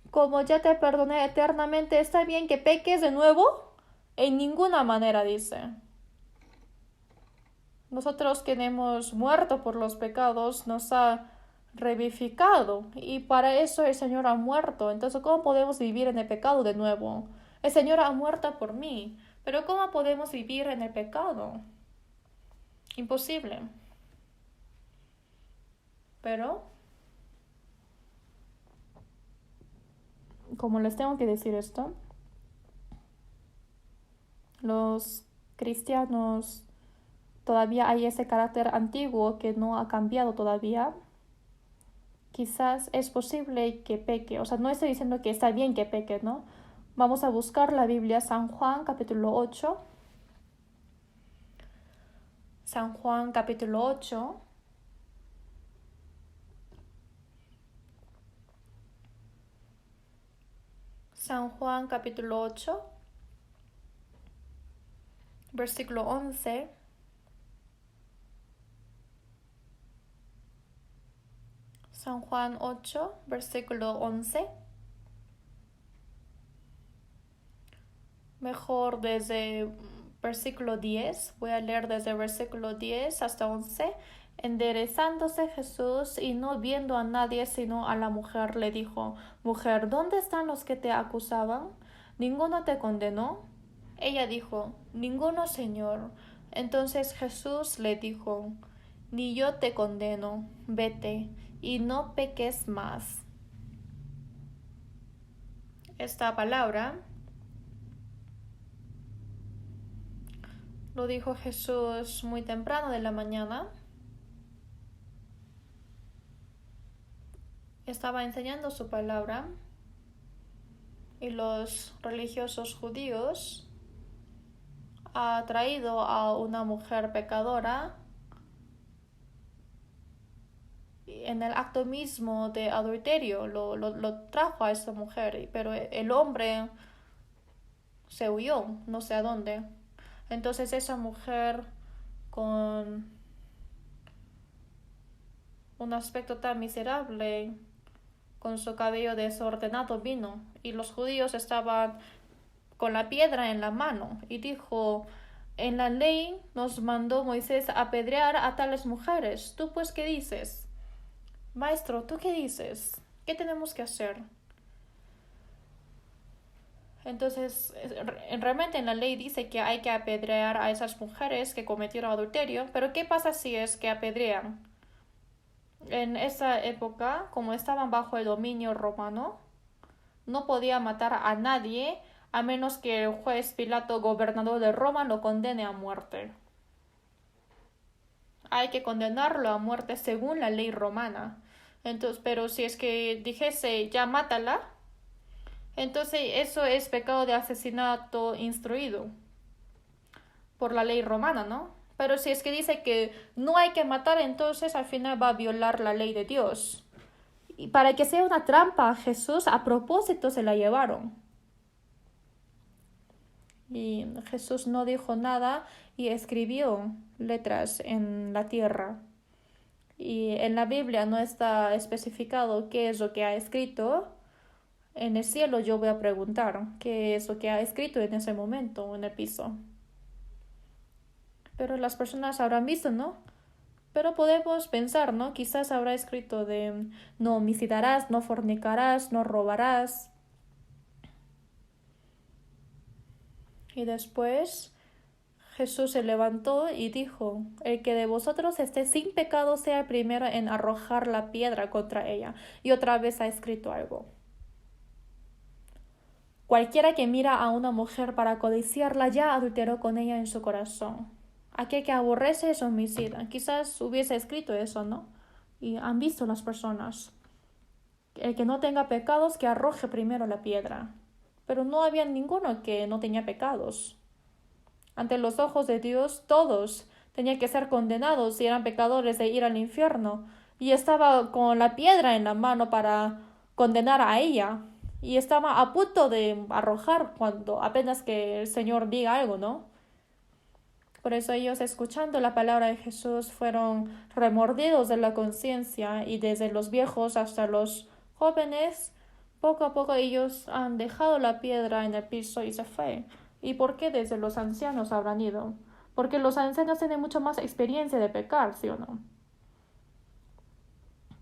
Como ya te perdoné eternamente, ¿está bien que peques de nuevo? En ninguna manera, dice. Nosotros que hemos muerto por los pecados nos ha revivificado y para eso el Señor ha muerto. Entonces, ¿cómo podemos vivir en el pecado de nuevo? El Señor ha muerto por mí, pero ¿cómo podemos vivir en el pecado? Imposible. Pero, como les tengo que decir esto, los cristianos todavía hay ese carácter antiguo que no ha cambiado todavía. Quizás es posible que peque, o sea, no estoy diciendo que está bien que peque, ¿no? Vamos a buscar la Biblia, San Juan capítulo 8. San Juan capítulo 8. San Juan capítulo 8, versículo 11. San Juan 8, versículo 11. Mejor desde versículo 10. Voy a leer desde versículo 10 hasta 11. Enderezándose Jesús y no viendo a nadie sino a la mujer, le dijo, mujer, ¿dónde están los que te acusaban? ¿Ninguno te condenó? Ella dijo, ninguno, Señor. Entonces Jesús le dijo, ni yo te condeno, vete y no peques más. Esta palabra Lo dijo Jesús muy temprano de la mañana. Estaba enseñando su palabra y los religiosos judíos ha traído a una mujer pecadora en el acto mismo de adulterio. Lo trajo a esa mujer, pero el hombre se huyó, no sé a dónde. Entonces esa mujer con un aspecto tan miserable, con su cabello desordenado vino, y los judíos estaban con la piedra en la mano, y dijo: en la ley nos mandó Moisés apedrear a tales mujeres. ¿Tú pues qué dices? Maestro, ¿tú qué dices? ¿Qué tenemos que hacer? Entonces, realmente en la ley dice que hay que apedrear a esas mujeres que cometieron adulterio, pero ¿qué pasa si es que apedrean? En esa época, como estaban bajo el dominio romano, no podía matar a nadie a menos que el juez Pilato, gobernador de Roma, lo condene a muerte. Hay que condenarlo a muerte según la ley romana. Entonces, pero si es que dijese ya mátala, entonces eso es pecado de asesinato instruido por la ley romana, ¿no? Pero si es que dice que no hay que matar, entonces al final va a violar la ley de Dios. Y para que sea una trampa a Jesús, a propósito se la llevaron. Y Jesús no dijo nada y escribió letras en la tierra. Y en la Biblia no está especificado qué es lo que ha escrito. En el cielo yo voy a preguntar qué es lo que ha escrito en ese momento en el piso. Pero las personas habrán visto, ¿no? Pero podemos pensar, ¿no? Quizás habrá escrito de no homicidarás, no fornicarás, no robarás. Y después Jesús se levantó y dijo: el que de vosotros esté sin pecado sea el primero en arrojar la piedra contra ella. Y otra vez ha escrito algo: cualquiera que mira a una mujer para codiciarla ya adulteró con ella en su corazón. Aquel que aborrece es homicida. Quizás hubiese escrito eso, ¿no? Y han visto las personas. El que no tenga pecados, que arroje primero la piedra. Pero no había ninguno que no tenía pecados. Ante los ojos de Dios, todos tenían que ser condenados si eran pecadores de ir al infierno. Y estaba con la piedra en la mano para condenar a ella. Y estaba a punto de arrojar cuando apenas que el Señor diga algo, ¿no? Por eso ellos, escuchando la palabra de Jesús, fueron remordidos de la conciencia, y desde los viejos hasta los jóvenes, poco a poco ellos han dejado la piedra en el piso y se fue. ¿Y por qué desde los ancianos habrán ido? Porque los ancianos tienen mucho más experiencia de pecar, ¿sí o no?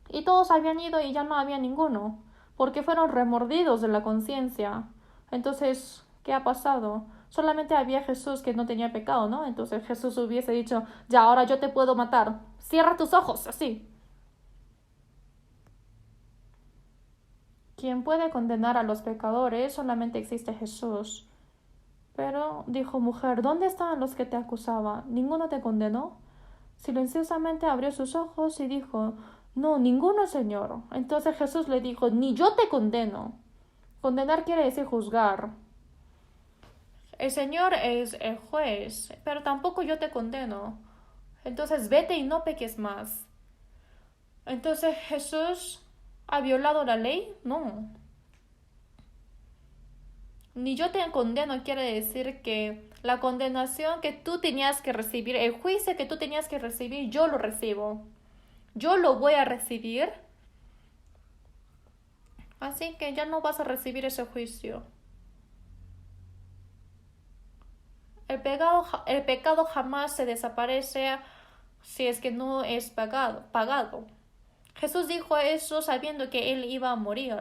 Y todos habían ido y ya no había ninguno, porque fueron remordidos de la conciencia. Entonces, ¿qué ha pasado? Solamente había Jesús que no tenía pecado, ¿no? Entonces Jesús hubiese dicho: ya, ahora yo te puedo matar. Cierra tus ojos, así. Quien puede condenar a los pecadores solamente existe Jesús. Pero dijo: mujer, ¿dónde estaban los que te acusaban? ¿Ninguno te condenó? Silenciosamente abrió sus ojos y dijo: no, ninguno, Señor. Entonces Jesús le dijo: ni yo te condeno. Condenar quiere decir juzgar. El Señor es el juez, pero tampoco yo te condeno. Entonces vete y no peques más. Entonces, ¿Jesús ha violado la ley? No. Ni yo te condeno quiere decir que la condenación que tú tenías que recibir, el juicio que tú tenías que recibir, yo lo recibo. Yo lo voy a recibir. Así que ya no vas a recibir ese juicio. El pecado jamás se desaparece si es que no es pagado. Jesús dijo eso sabiendo que él iba a morir.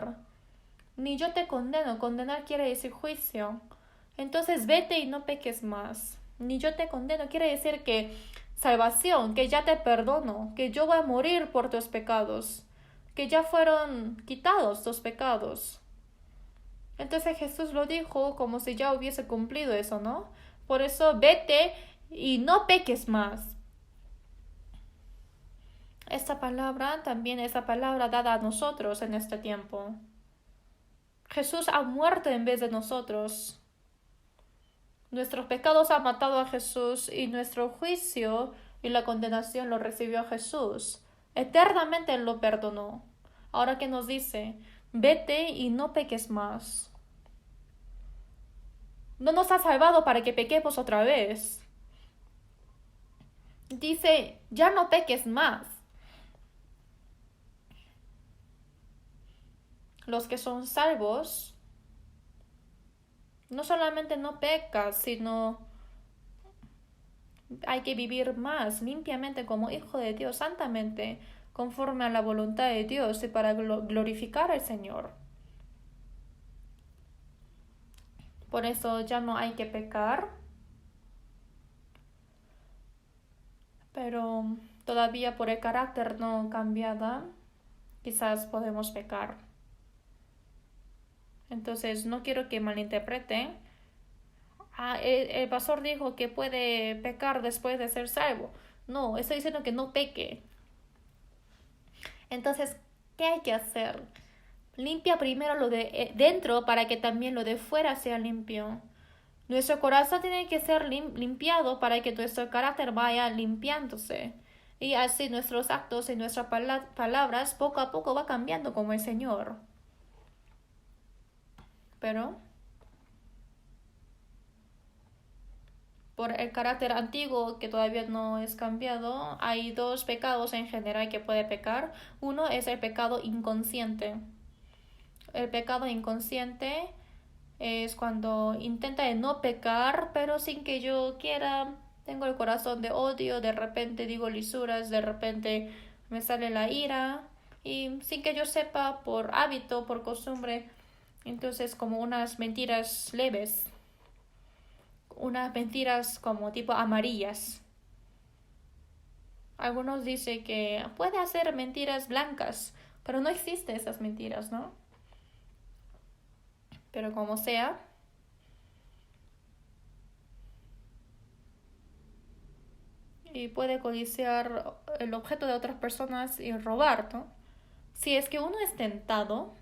Ni yo te condeno. Condenar quiere decir juicio. Entonces vete y no peques más. Ni yo te condeno quiere decir que salvación, que ya te perdono, que yo voy a morir por tus pecados, que ya fueron quitados tus pecados. Entonces Jesús lo dijo como si ya hubiese cumplido eso, ¿no? Por eso vete y no peques más. Esta palabra también es la palabra dada a nosotros en este tiempo. Jesús ha muerto en vez de nosotros. Nuestros pecados han matado a Jesús y nuestro juicio y la condenación lo recibió Jesús. Eternamente Él lo perdonó. Ahora que nos dice, vete y no peques más. No nos ha salvado para que pequemos otra vez. Dice, ya no peques más. Los que son salvos no solamente no pecas, sino hay que vivir más limpiamente como hijo de Dios, santamente, conforme a la voluntad de Dios y para glorificar al Señor. Por eso ya no hay que pecar, pero todavía por el carácter no cambiado, quizás podemos pecar. Entonces no quiero que malinterpreten. El pastor dijo que puede pecar después de ser salvo. No, estoy diciendo que no peque. Entonces, ¿qué hay que hacer? Limpia primero lo de dentro para que también lo de fuera sea limpio. Nuestro corazón tiene que ser limpiado para que nuestro carácter vaya limpiándose. Y así nuestros actos y nuestras palabras poco a poco va cambiando como el Señor. Pero por el carácter antiguo que todavía no es cambiado, hay dos pecados en general que puede pecar. Uno es el pecado inconsciente. El pecado inconsciente es cuando intenta de no pecar, pero sin que yo quiera. Tengo el corazón de odio, de repente digo lisuras, de repente me sale la ira y sin que yo sepa, por hábito, por costumbre, entonces como unas mentiras leves, unas mentiras como tipo amarillas. Algunos dicen que puede hacer mentiras blancas, pero no existen esas mentiras, ¿no? Pero como sea, y puede codiciar el objeto de otras personas y robar, ¿no? Si es que uno es tentado,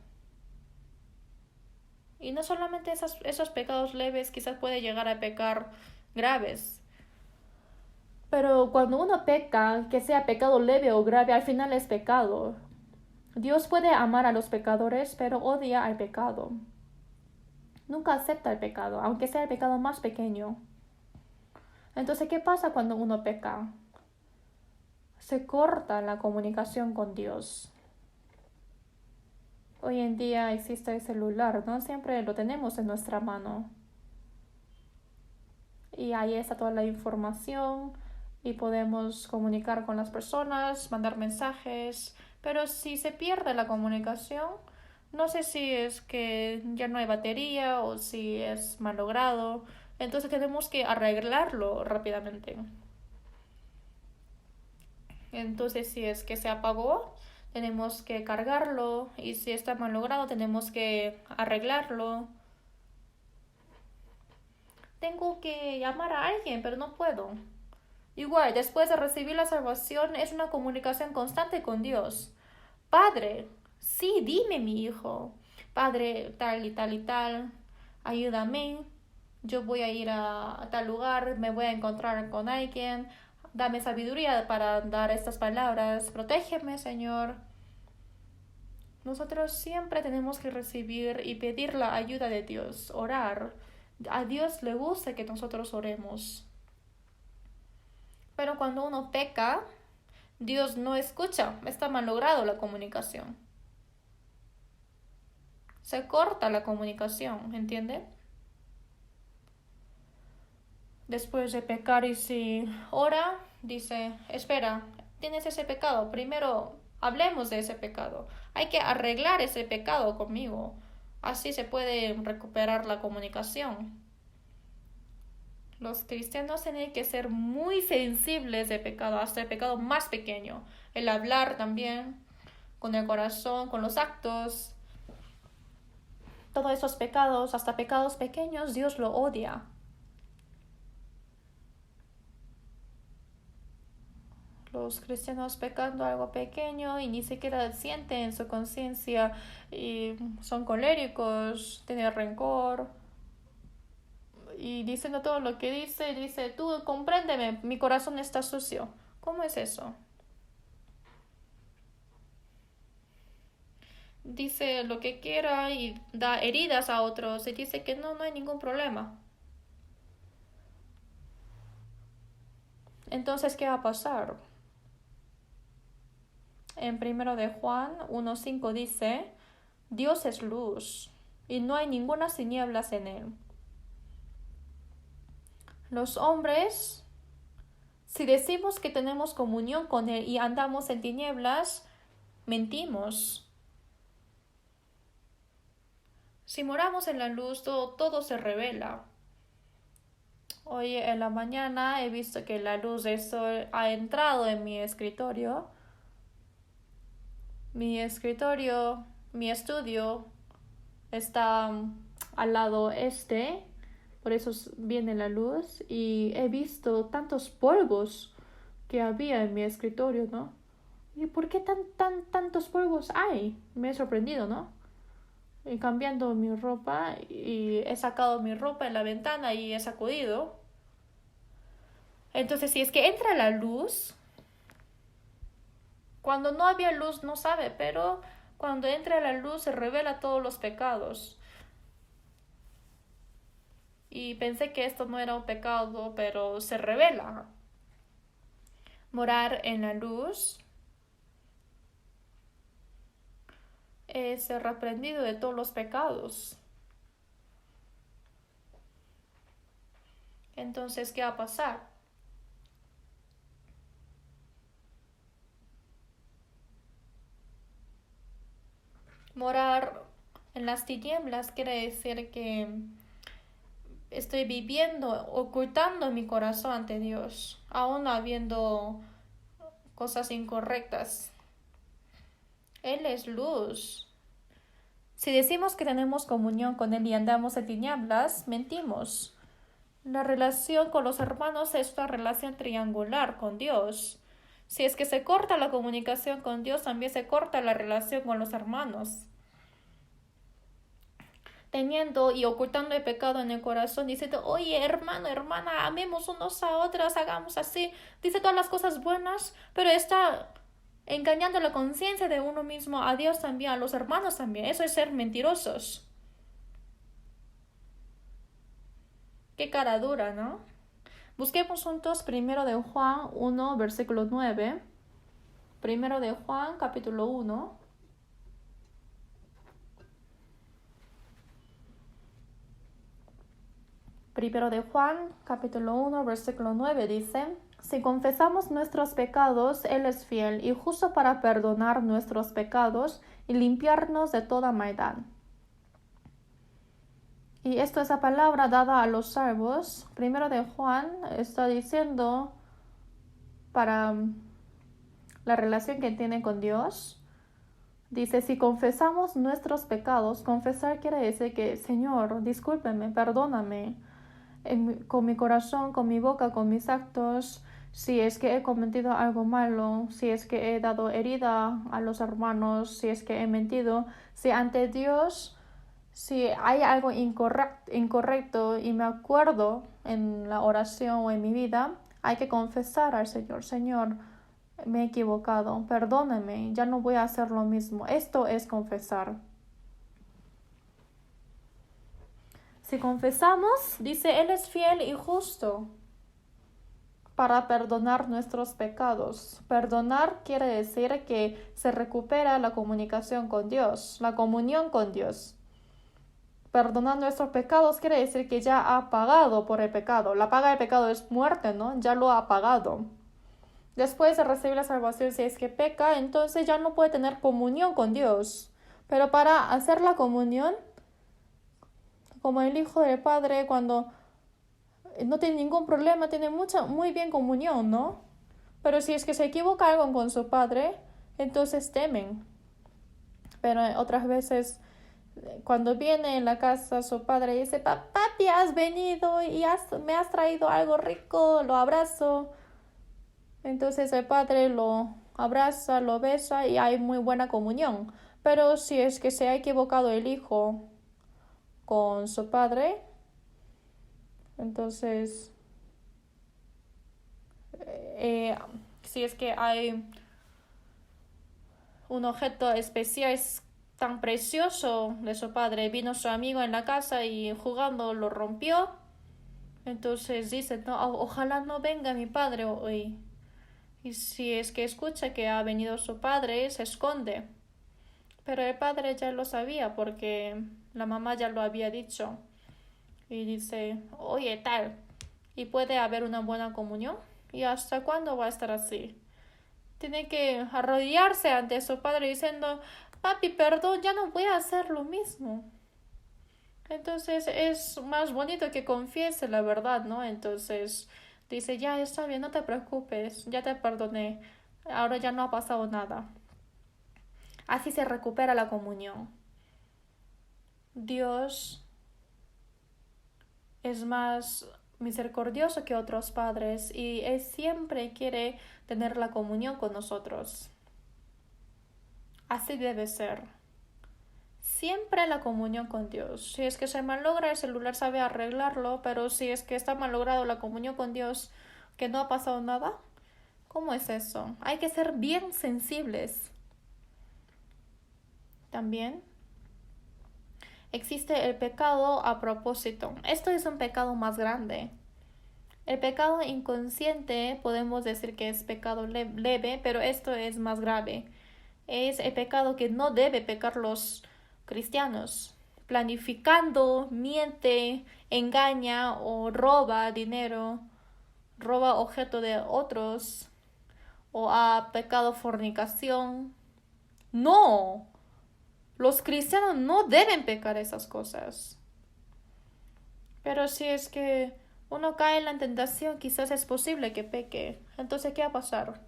y no solamente esos pecados leves, quizás puede llegar a pecar graves. Pero cuando uno peca, que sea pecado leve o grave, al final es pecado. Dios puede amar a los pecadores, pero odia al pecado. Nunca acepta el pecado, aunque sea el pecado más pequeño. Entonces, ¿qué pasa cuando uno peca? Se corta la comunicación con Dios. Hoy en día existe el celular, ¿no? Siempre lo tenemos en nuestra mano. Y ahí está toda la información y podemos comunicar con las personas, mandar mensajes. Pero si se pierde la comunicación, no sé si es que ya no hay batería o si es malogrado. Entonces tenemos que arreglarlo rápidamente. Entonces si es que se apagó, tenemos que cargarlo. Y si está malogrado, tenemos que arreglarlo. Tengo que llamar a alguien, pero no puedo. Igual, después de recibir la salvación, es una comunicación constante con Dios. Padre, sí, dime mi hijo. Padre, tal y tal y tal, ayúdame. Yo voy a ir a tal lugar, me voy a encontrar con alguien. Dame sabiduría para dar estas palabras. Protégeme, Señor. Nosotros siempre tenemos que recibir y pedir la ayuda de Dios, orar. A Dios le gusta que nosotros oremos. Pero cuando uno peca, Dios no escucha, está malogrado la comunicación. Se corta la comunicación, ¿entiende? Después de pecar y si ora, dice, espera, tienes ese pecado, primero hablemos de ese pecado. Hay que arreglar ese pecado conmigo. Así se puede recuperar la comunicación. Los cristianos tienen que ser muy sensibles de pecado, hasta el pecado más pequeño. El hablar también, con el corazón, con los actos. Todos esos pecados, hasta pecados pequeños, Dios lo odia. los cristianos pecando algo pequeño y ni siquiera sienten en su conciencia y son coléricos, tienen rencor y diciendo todo lo que dice, tú compréndeme, mi corazón está sucio. ¿Cómo es eso? Dice lo que quiera y da heridas a otros y dice que no hay ningún problema. Entonces, ¿qué va a pasar? En 1 de Juan 1:5 dice, Dios es luz y no hay ninguna tinieblas en él. Los hombres, si decimos que tenemos comunión con él y andamos en tinieblas, mentimos. Si moramos en la luz, todo se revela. Hoy en la mañana he visto que la luz de sol ha entrado en mi escritorio. Mi estudio está al lado este, por eso viene la luz y he visto tantos polvos que había en mi escritorio, ¿no? ¿Y por qué tantos polvos hay? Me he sorprendido, ¿no? Y cambiando mi ropa y he sacado mi ropa en la ventana y he sacudido. Entonces, si es que entra la luz, cuando no había luz no sabe, pero cuando entra la luz se revela todos los pecados. Y pensé que esto no era un pecado, pero se revela. Morar en la luz es ser reprendido de todos los pecados. Entonces, ¿qué va a pasar? Morar en las tinieblas quiere decir que estoy viviendo, ocultando mi corazón ante Dios, aún habiendo cosas incorrectas. Él es luz. Si decimos que tenemos comunión con Él y andamos en tinieblas, mentimos. La relación con los hermanos es una relación triangular con Dios. Si es que se corta la comunicación con Dios, también se corta la relación con los hermanos. Teniendo y ocultando el pecado en el corazón, diciendo, oye, hermano, hermana, amemos unos a otros, hagamos así. Dice todas las cosas buenas, pero está engañando la conciencia de uno mismo, a Dios también, a los hermanos también. Eso es ser mentirosos. Qué cara dura, ¿no? Busquemos juntos 1 de Juan 1, versículo 9. 1 de Juan, capítulo 1. Primero de Juan, capítulo 1, versículo 9 dice, si confesamos nuestros pecados, Él es fiel y justo para perdonar nuestros pecados y limpiarnos de toda maldad. Y esto es la palabra dada a los salvos. Primero de Juan está diciendo para la relación que tiene con Dios. Dice, si confesamos nuestros pecados, confesar quiere decir que, Señor, discúlpeme, perdóname, con mi corazón, con mi boca, con mis actos, si es que he cometido algo malo, si es que he dado herida a los hermanos, si es que he mentido, si ante Dios, si hay algo incorrecto y me acuerdo en la oración o en mi vida, hay que confesar al Señor, Señor, me he equivocado, perdóname, ya no voy a hacer lo mismo. Esto es confesar. Si confesamos, dice, Él es fiel y justo para perdonar nuestros pecados. Perdonar quiere decir que se recupera la comunicación con Dios, la comunión con Dios. Perdonar nuestros pecados quiere decir que ya ha pagado por el pecado. La paga del pecado es muerte, ¿no? Ya lo ha pagado. Después de recibir la salvación, si es que peca, entonces ya no puede tener comunión con Dios. Pero para hacer la comunión, como el Hijo del Padre, cuando no tiene ningún problema, tiene muy bien comunión, ¿no? Pero si es que se equivoca algo con su Padre, entonces temen. Pero otras veces, cuando viene en la casa su padre y dice, papi, has venido y me has traído algo rico, lo abrazo. Entonces el padre lo abraza, lo besa y hay muy buena comunión. Pero si es que se ha equivocado el hijo con su padre, entonces eh, si es que hay un objeto especial tan precioso de su padre, vino su amigo en la casa y jugando lo rompió, entonces dice, no, ojalá no venga mi padre hoy. Y si es que escucha que ha venido su padre, se esconde. Pero el padre ya lo sabía porque la mamá ya lo había dicho. Y dice, oye, tal, ¿y puede haber una buena comunión? ¿Y hasta cuándo va a estar así? Tiene que arrodillarse ante su padre diciendo, papi, perdón, ya no voy a hacer lo mismo. Entonces es más bonito que confiese la verdad, ¿no? Entonces dice, ya está bien, no te preocupes, ya te perdoné, ahora ya no ha pasado nada. Así se recupera la comunión. Dios es más misericordioso que otros padres y Él siempre quiere tener la comunión con nosotros. Así debe ser. Siempre la comunión con Dios. Si es que se malogra el celular sabe arreglarlo, pero si es que está malogrado la comunión con Dios, que no ha pasado nada, ¿cómo es eso? Hay que ser bien sensibles. También existe el pecado a propósito. Esto es un pecado más grande. El pecado inconsciente podemos decir que es pecado leve, pero esto es más grave. Es el pecado que no debe pecar los cristianos. Planificando, miente, engaña o roba dinero, roba objeto de otros o ha pecado fornicación. No, los cristianos no deben pecar esas cosas. Pero si es que uno cae en la tentación, quizás es posible que peque. Entonces, ¿qué va a pasar?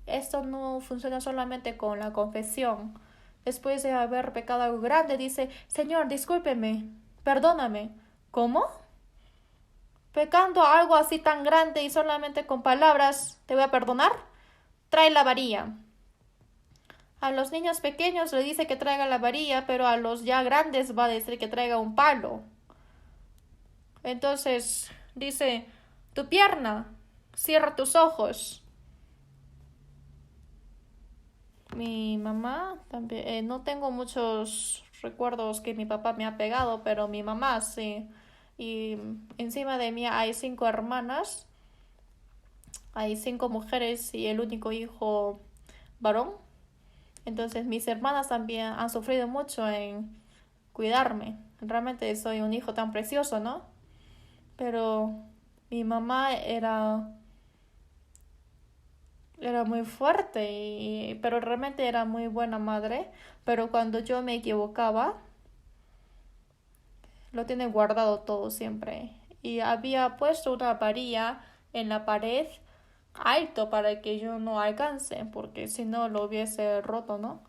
Esto no funciona solamente con la confesión. Después de haber pecado algo grande, dice, Señor, discúlpeme, perdóname. ¿Cómo? Pecando algo así tan grande y solamente con palabras, ¿te voy a perdonar? Trae la varilla. A los niños pequeños le dice que traiga la varilla, pero a los ya grandes va a decir que traiga un palo. Entonces dice, tu pierna, cierra tus ojos. Mi mamá también, no tengo muchos recuerdos que mi papá me ha pegado, pero mi mamá sí. Y encima de mí hay 5 hermanas, hay 5 mujeres y el único hijo varón. Entonces mis hermanas también han sufrido mucho en cuidarme. Realmente soy un hijo tan precioso, ¿no? Pero mi mamá era muy fuerte, pero realmente era muy buena madre. Pero cuando yo me equivocaba, lo tiene guardado todo siempre. Y había puesto una varilla en la pared alto para que yo no alcance, porque si no lo hubiese roto, ¿no?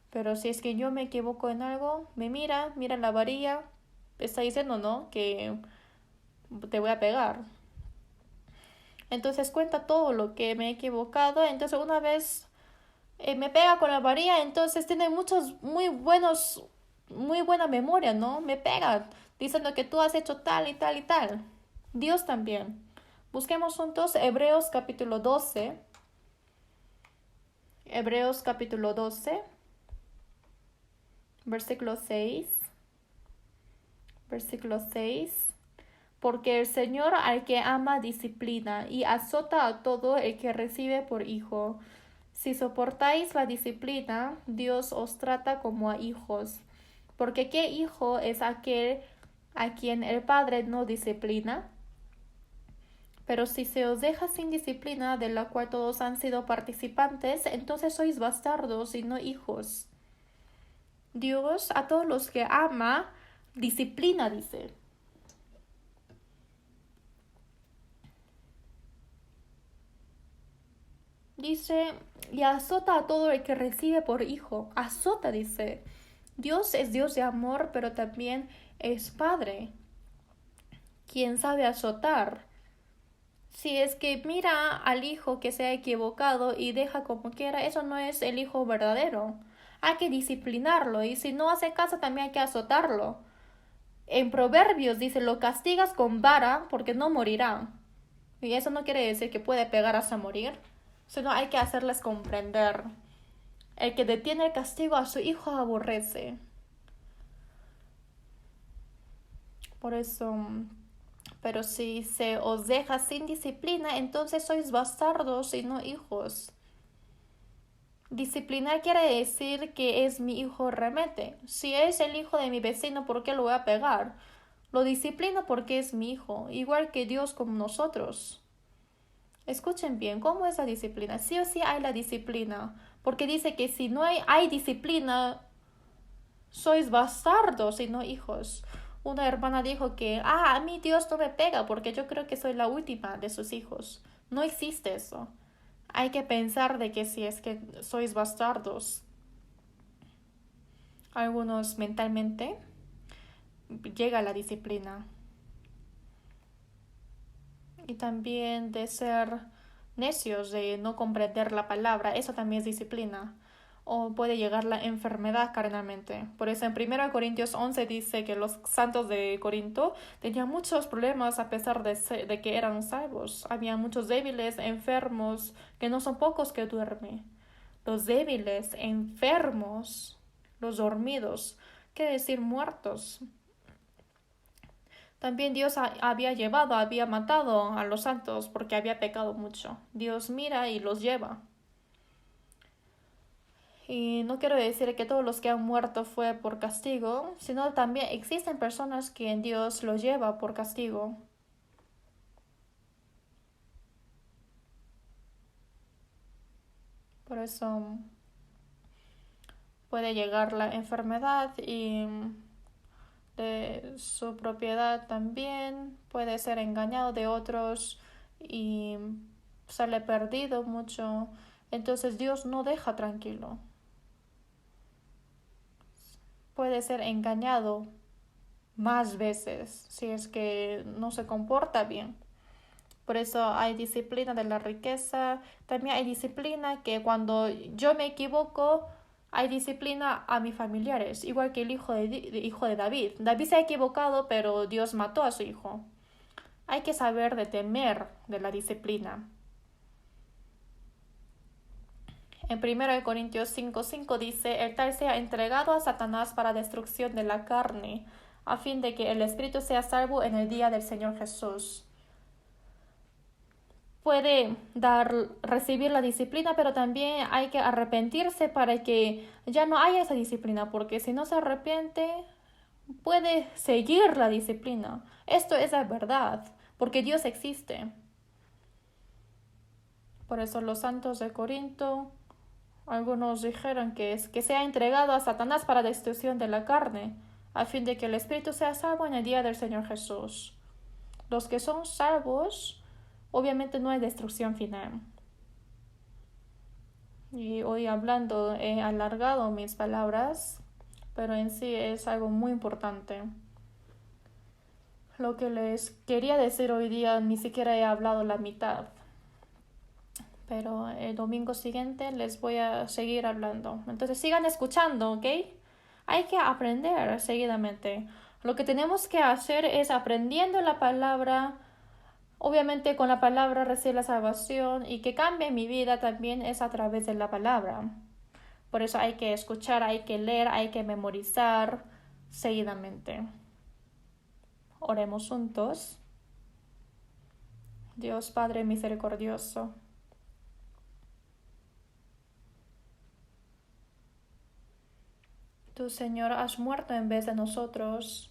Pero si es que yo me equivoco en algo, mira la varilla, está diciendo, ¿no? Que te voy a pegar. Entonces cuenta todo lo que me he equivocado. Entonces una vez me pega con la varilla, entonces tiene muy buena memoria, ¿no? Me pega diciendo que tú has hecho tal y tal y tal. Dios también. Busquemos juntos Hebreos capítulo 12. Hebreos capítulo 12, versículo 6. Versículo 6. Porque el Señor al que ama disciplina y azota a todo el que recibe por hijo. Si soportáis la disciplina, Dios os trata como a hijos. Porque ¿qué hijo es aquel a quien el Padre no disciplina? Pero si se os deja sin disciplina, de la cual todos han sido participantes, entonces sois bastardos y no hijos. Dios a todos los que ama, disciplina, dice. Dice, y azota a todo el que recibe por hijo. Azota, dice. Dios es Dios de amor, pero también es Padre, quien sabe azotar. Si es que mira al hijo que se ha equivocado y deja como quiera, eso no es el hijo verdadero. Hay que disciplinarlo y si no hace caso también hay que azotarlo. En Proverbios dice, lo castigas con vara porque no morirá. Y eso no quiere decir que puede pegar hasta morir, sino hay que hacerles comprender. El que detiene el castigo a su hijo aborrece. Por eso, pero si se os deja sin disciplina, entonces sois bastardos y no hijos. Disciplinar quiere decir que es mi hijo realmente. Si es el hijo de mi vecino, ¿por qué lo voy a pegar? Lo disciplino porque es mi hijo, igual que Dios con nosotros. Escuchen bien, ¿cómo es la disciplina? Sí o sí hay la disciplina, porque dice que si no hay disciplina, sois bastardos y no hijos. Una hermana dijo que, a mí Dios no me pega porque yo creo que soy la última de sus hijos. No existe eso. Hay que pensar de que si es que sois bastardos, algunos mentalmente, llega la disciplina. Y también de ser necios, de no comprender la palabra, eso también es disciplina. O puede llegar la enfermedad carnalmente. Por eso en 1 Corintios 11 dice que los santos de Corinto tenían muchos problemas a pesar de que eran salvos. Había muchos débiles, enfermos, que no son pocos que duermen. Los débiles, enfermos, los dormidos, quiere decir muertos. También Dios había matado a los santos porque había pecado mucho. Dios mira y los lleva. Y no quiero decir que todos los que han muerto fue por castigo, sino también existen personas que en Dios los lleva por castigo. Por eso puede llegar la enfermedad y de su propiedad también puede ser engañado de otros y sale perdido mucho. Entonces Dios no deja tranquilo. Puede ser engañado más veces si es que no se comporta bien. Por eso hay disciplina de la riqueza. También hay disciplina que cuando yo me equivoco, hay disciplina a mis familiares, igual que el hijo de David. David se ha equivocado, pero Dios mató a su hijo. Hay que saber de temer de la disciplina. En 1 Corintios 5:5 dice, el tal sea entregado a Satanás para destrucción de la carne, a fin de que el espíritu sea salvo en el día del Señor Jesús. Puede recibir la disciplina, pero también hay que arrepentirse para que ya no haya esa disciplina, porque si no se arrepiente, puede seguir la disciplina. Esto es la verdad, porque Dios existe. Por eso los santos de Corinto, algunos dijeron que sea entregado a Satanás para destrucción de la carne, a fin de que el espíritu sea salvo en el día del Señor Jesús. Los que son salvos, obviamente no hay destrucción final. Y hoy hablando he alargado mis palabras, pero en sí es algo muy importante. Lo que les quería decir hoy día ni siquiera he hablado la mitad, pero el domingo siguiente les voy a seguir hablando. Entonces sigan escuchando, ¿ok? Hay que aprender seguidamente. Lo que tenemos que hacer es aprendiendo la palabra. Obviamente con la palabra recibe la salvación y que cambie mi vida también es a través de la palabra. Por eso hay que escuchar, hay que leer, hay que memorizar seguidamente. Oremos juntos. Dios Padre misericordioso, tú Señor has muerto en vez de nosotros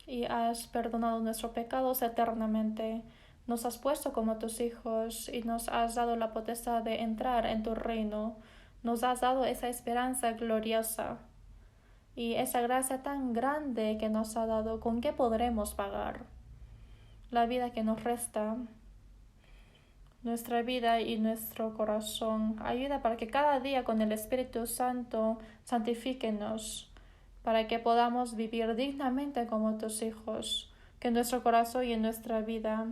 y has perdonado nuestros pecados eternamente. Nos has puesto como tus hijos y nos has dado la potestad de entrar en tu reino. Nos has dado esa esperanza gloriosa y esa gracia tan grande que nos ha dado. ¿Con qué podremos pagar la vida que nos resta? Nuestra vida y nuestro corazón. Ayuda para que cada día con el Espíritu Santo santifíquenos, para que podamos vivir dignamente como tus hijos, que en nuestro corazón y en nuestra vida,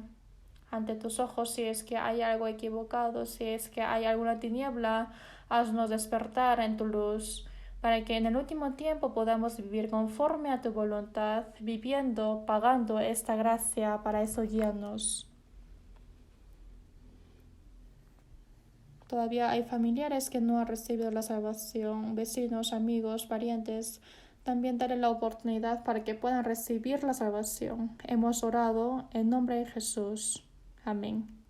ante tus ojos, si es que hay algo equivocado, si es que hay alguna tiniebla, haznos despertar en tu luz, para que en el último tiempo podamos vivir conforme a tu voluntad, viviendo, pagando esta gracia, para eso guíanos. Todavía hay familiares que no han recibido la salvación, vecinos, amigos, parientes. También daré la oportunidad para que puedan recibir la salvación. Hemos orado en nombre de Jesús. Amén.